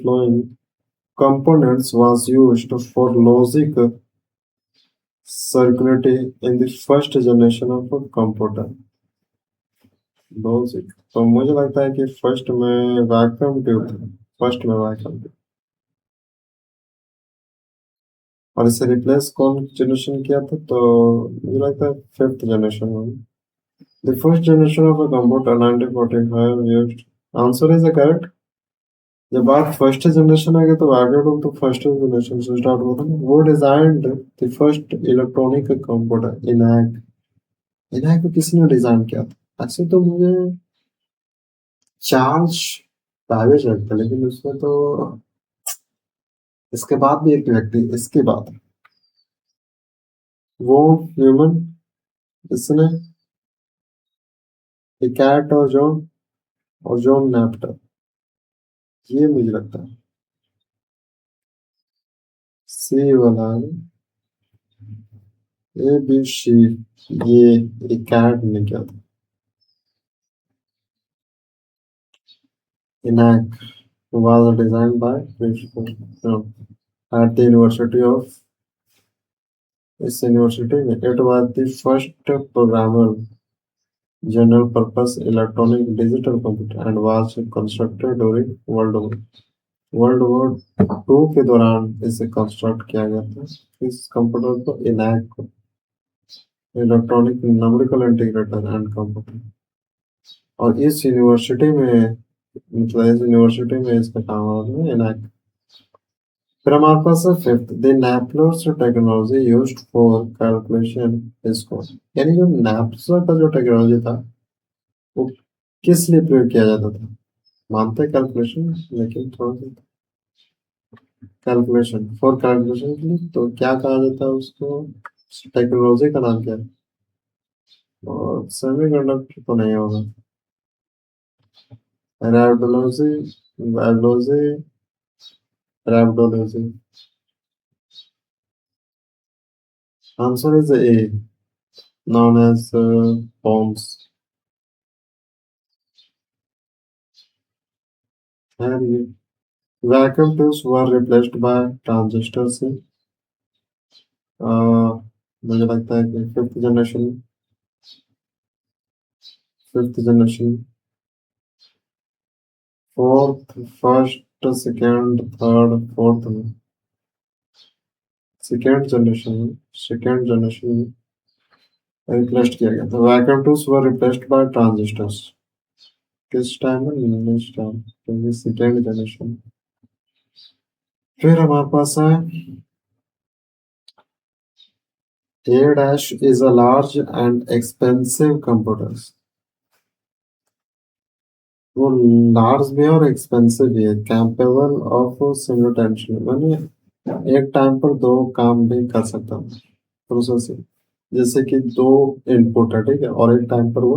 Speaker 2: flowing components was used for logic circuitry in the first generation of a computer। Logic तो मुझे लगता है कि फर्स्ट में वैक्यूम ट्यूब था, फर्स्ट में वैक्यूम ट्यूब। और इसे रिप्लेस कौन जनरेशन किया था, तो मुझे लगता है फिफ्थ जनरेशन में। The first generation of a computer 1945 used. Answer is correct. जब बात फर्स्ट जनरेशन आ गया तो वैक्यूम तो फर्स्ट जनरेशन से स्टार्ट हुआ था ना। वो designed the first electronic computer ENIAC. ENIAC को किसने डिजाइन किया था, ऐसे तो मुझे चार्ल्स बैबेज लगता है, लेकिन उसमें तो इसके बाद भी एक व्यक्ति, इसके बाद वो ह्यूमन, इसने कैट और जॉन नैप्टर, ये मुझे लगता है सी वाला ABC। ये कैट ने किया था, ENIAC. was designed by Christopher at the University of this university. It was the first programmable general purpose electronic digital computer and was constructed during World War II के दौरान इसे कंस्ट्रक्ट किया गया था। इस कंप्यूटर को ENIAC electronic numerical integrator and computer और इस यूनिवर्सिटी में मतलब इस यूनिवर्सिटी में इसका काम हो रहा है ENIAC। फिर हमारे पास है fifth the Napier's technology used for calculation is called, यानी जो नैपलर का जो टेक्नोलॉजी था वो किस लिए प्रयोग किया जाता था। मानते हैं कैलकुलेशन, लेकिन थोड़ा सा कैलकुलेशन फॉर कैलकुलेशन के लिए तो क्या कहा जाता है उसको, टेक्नोलॉजी का नाम क्या है, और सेमीकंडक्टर तो नहीं होगा, rhabdology, vibrology, rhabdology. Answer is A, known as bombs। And vacuum tubes were replaced by transistors in मुझे लगता है कि fifth generation, fourth, first, second, third, fourth में, सेकेंड जनरेशन में रिप्लेस्ड किया गया था। Vacuum tubes were replaced by transistors किस टाइम में, नेक्स्ट टाइम, क्योंकि सेकेंड जनरेशन। फिर हमारे पास है A dash is a large and expensive computers। वो लार्ज भी है और एक्सपेंसिव भी है। कैपेबल ऑफ सिमुलेटेनियसली, मैंने एक टाइम पर दो काम भी कर सकता हूँ प्रोसेसिंग, जैसे कि दो इनपुट है, ठीक है, और एक टाइम पर वो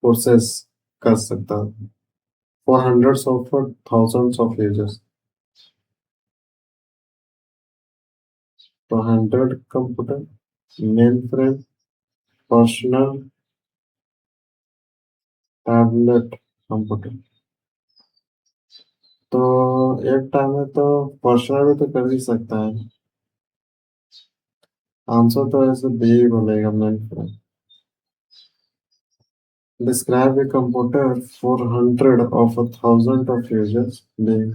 Speaker 2: प्रोसेस कर सकता है for hundreds of thousands of users. तो 100 computer, main frame, personal, tablet computer. तो एक टाइम में तो पर्सनल भी तो कर ही सकता है। आंसर तो ऐसे बी ही बोलेगा, main frame. Describe a computer for hundred of a thousand of users being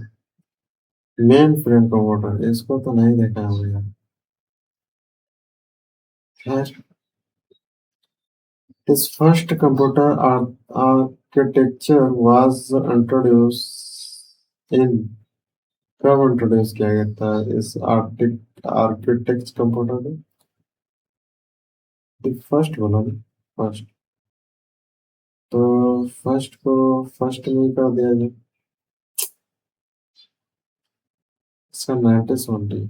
Speaker 2: mainframe computer. इसको तो नहीं देखा है भैया। खैर, his first computer architecture was introduced in, कब इंट्रोड्यूस किया गया था इस आर्किटेक्ट कंप्यूटर को? फर्स्ट बोला ना, फर्स्ट, तो फर्स्ट को फर्स्ट में कर दिया जाए, इसका 1920।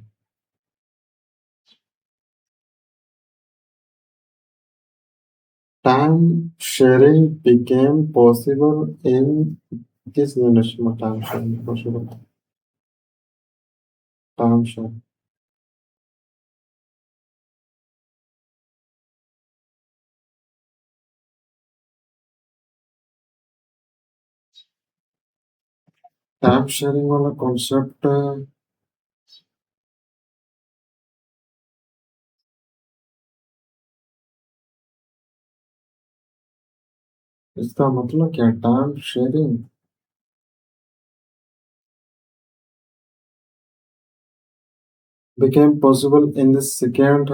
Speaker 2: Time sharing became possible in किस जनरेशन में टाइम शेयरिंग पॉसिबल था? टाइम शेयरिंग, टाइम शेयरिंग वाला कॉन्सेप्ट इसका मतलब क्या, time sharing became possible in the second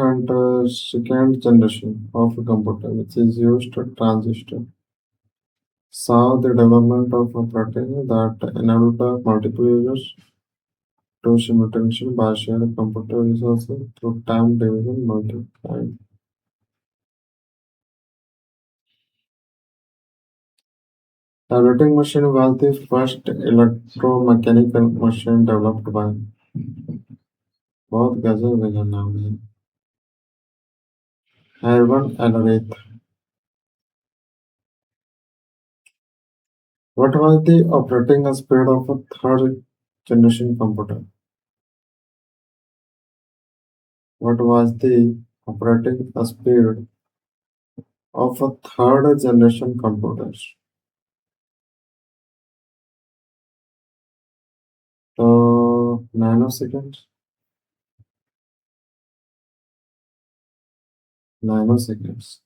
Speaker 2: generation of a computer, which is used to transistor. Saw the development of a protein that enabled multiple users to simultaneously by share computer resources through time division multiplying. Tableting machine was the first electromechanical machine developed by, बहुत गजब गजब नाम है, Herman Allardyce। What was the operating speed of a third generation computer? What was the operating speed of a third generation computer? Nanosecond, nanoseconds.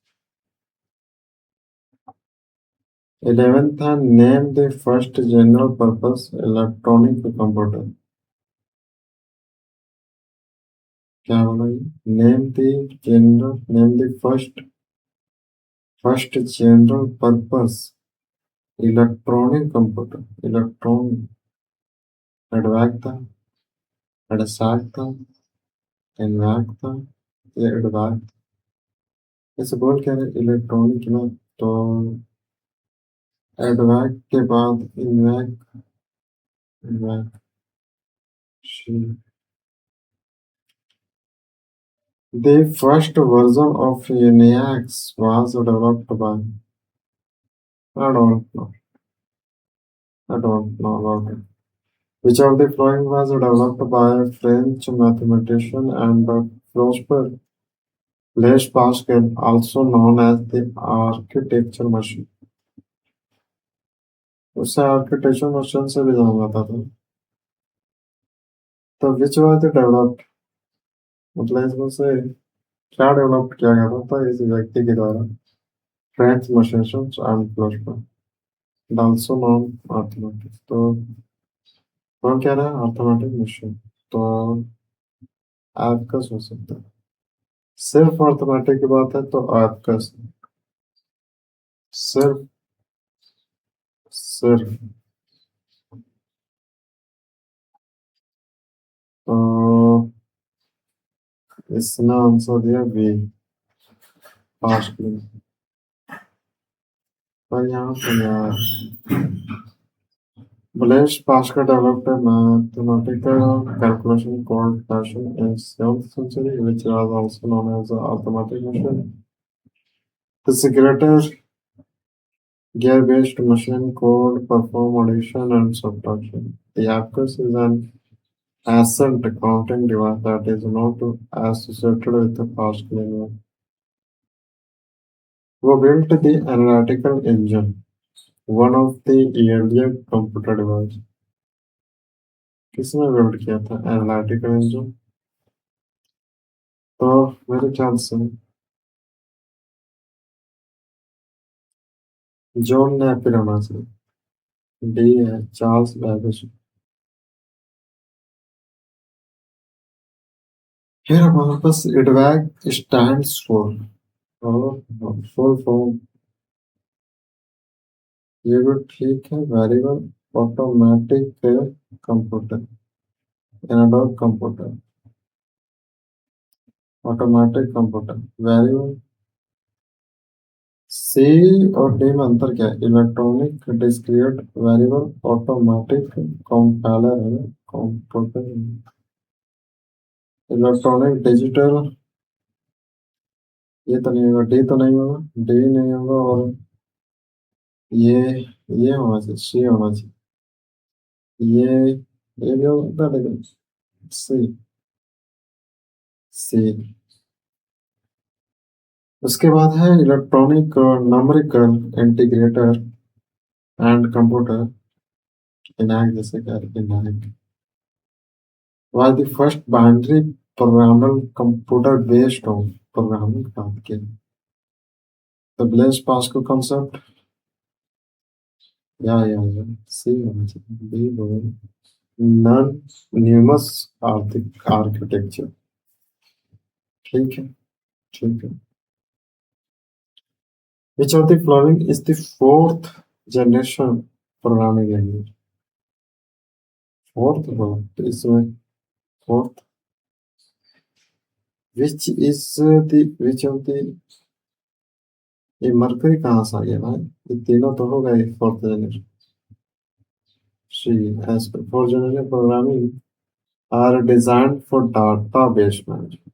Speaker 2: 11th था, name the first general purpose electronic computer. क्या बोला ये? Name the first general purpose electronic computer. Electronic, EDVAC था, EDSAC था, एनवैक था, ये एडवैक। ऐसे बोल क्या रहे, इलेक्ट्रॉनिक ना, तो एडवैक के बाद इनवैक, इनवैक। The first version of Unix was developed by, I don't know, I don't know about it. Which of the following was developed by a French mathematician and philosopher Blaise Pascal, also known as the architecture machine? उसे architecture machine से भी जाना जाता था। तो which was developed, मतलब इसमें से क्या डेवलप किया गया था इस व्यक्ति के द्वारा? French mathematician and philosopher also non mathematics. तो कौन कह रहा है अर्थमेटिक मशीन? तो आपका हो सकता है, सिर्फ अर्थमेटिक की बात है तो आपका सिर्फ, सिर्फ। तो इसने आंसर दिया बी, पांच किलो। पर यहाँ पर यार Blaise Pascal developed a mathematical calculation called Pascal in 7th century, which was also known as the arithmetic machine. This greater gear-based machine could perform addition and subtraction. The abacus is an ancient counting device that is not associated with the Pascal anymore. Who built the analytical engine, one of the earlier computer devices? किसने build किया था analytical engine? तो मेरे ख्याल से John Napier होना चाहिए। D है चार्ल्स बैबेज। फिर हमारे पास EDVAC stands for, full form, ये भी ठीक है। Variable automatic computer, analogue computer, automatic computer, variable. C और डी में अंतर क्या है? Electronic discrete variable, automatic compiler है, कंप्यूटर, इलेक्ट्रॉनिक डिजिटल। ये तो नहीं होगा, डी तो नहीं होगा, डी नहीं होगा, और ये ये होना चाहिए, सी होना चाहिए। ये भी होता है लेकिन सी, सी। उसके बाद है electronic numerical integrator and computer, ENIAC जैसे क्या है, ENIAC was the first binary programmable computer based on programming बात की। तो ब्लेस पास्कल कॉन्सेप्ट, या सी होना चाहिए, बी बोल नॉन न्यूमस आर्किटेक्चर। ठीक है, ठीक है। Which of the following is the fourth generation programming language? Fourth बोला तो इसमें फोर्थ, which of the, ये मरकरी कहाँ से आ गया भाई? ये तीनों तो हो गए fourth generation. C, as per fourth generation programming are designed for database management।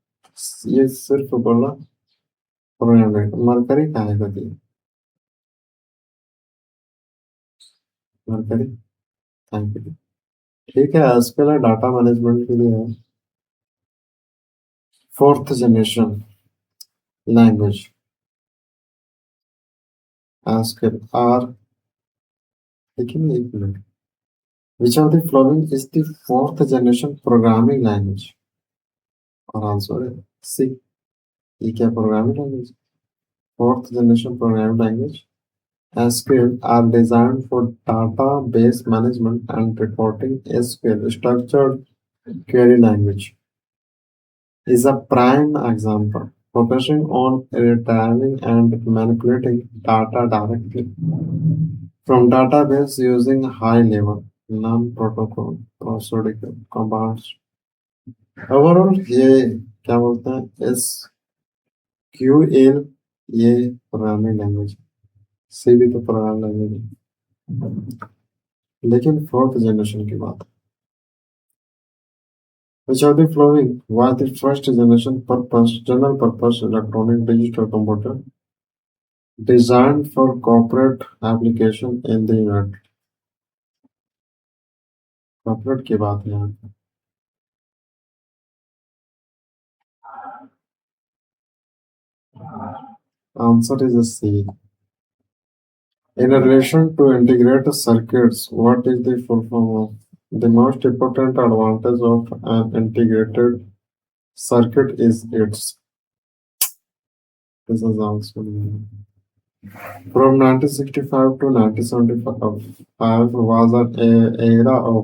Speaker 2: ये सिर्फ बोला प्रोग्रामिंग, मरकरी कहाँ है गति? Mercury, thank you. ठीक है, आजकल डाटा मैनेजमेंट के लिए है फोर्थ जनरेशन लैंग्वेज आजकल आर। लेकिन एक minute, Which of the following is the fourth generation programming language? और आंसर है सी। ये क्या programming language? Fourth generation programming language SQL are designed for database management and reporting. SQL, structured query language, is a prime example, focusing on retrieving and manipulating data directly from database using high-level non-protocol procedure commands. Overall, ये क्या बोलते हैं SQL, ये programming language, सी भी तो programming language है, लेकिन fourth generation की बात। Which of the following was the first generation general purpose electronic digital computer designed for corporate application in the United? Corporate की बात है यहाँ पे। Answer is a C. In relation to integrated circuits, what is the full form of? The most important advantage of an integrated circuit is its. This is also from 1965 to 1975 was an era of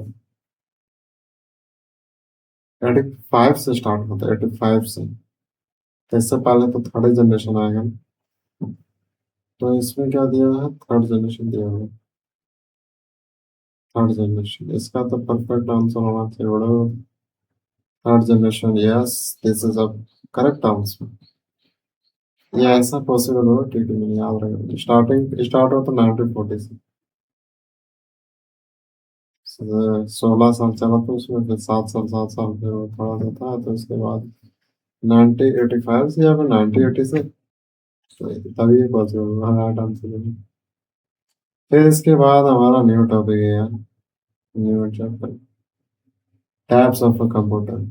Speaker 2: 85 से start होता है, 85 से। इससे पहले तो third generation आएगा, तो इसमें क्या दिया हुआ है? थर्ड जनरेशन दिया हुआ है, थर्ड जनरेशन। इसका तो परफेक्ट आंसर होना चाहिए बड़ा, third generation. Yes, this is a correct answer. ये ऐसा पॉसिबल होगा क्योंकि मैंने याद रखा, स्टार्ट होता 1940 से, 16 साल चला, तो उसमें फिर 7 साल फिर वो थोड़ा सा था, तो उसके बाद 1985 से या फिर 1980 से, तो तभी ये पॉसिबल हुआ। Right answer. फिर इसके बाद हमारा न्यू टॉपिक है यार, new chapter, types of a computer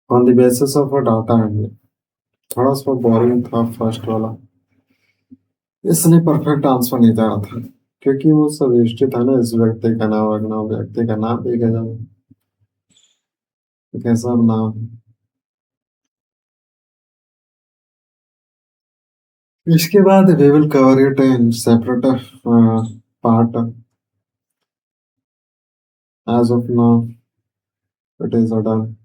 Speaker 2: on the basis of a data handling. थोड़ा सा बोरिंग था फर्स्ट वाला, इसलिए परफेक्ट आंसर नहीं दे रहा था, क्योंकि वो सब हिस्ट्री था ना, इस व्यक्ति का नाम रखना, व्यक्ति का नाम भी क्या जाए, कैसा नाम। इसके बाद we will cover it in separate part. As of now it is done.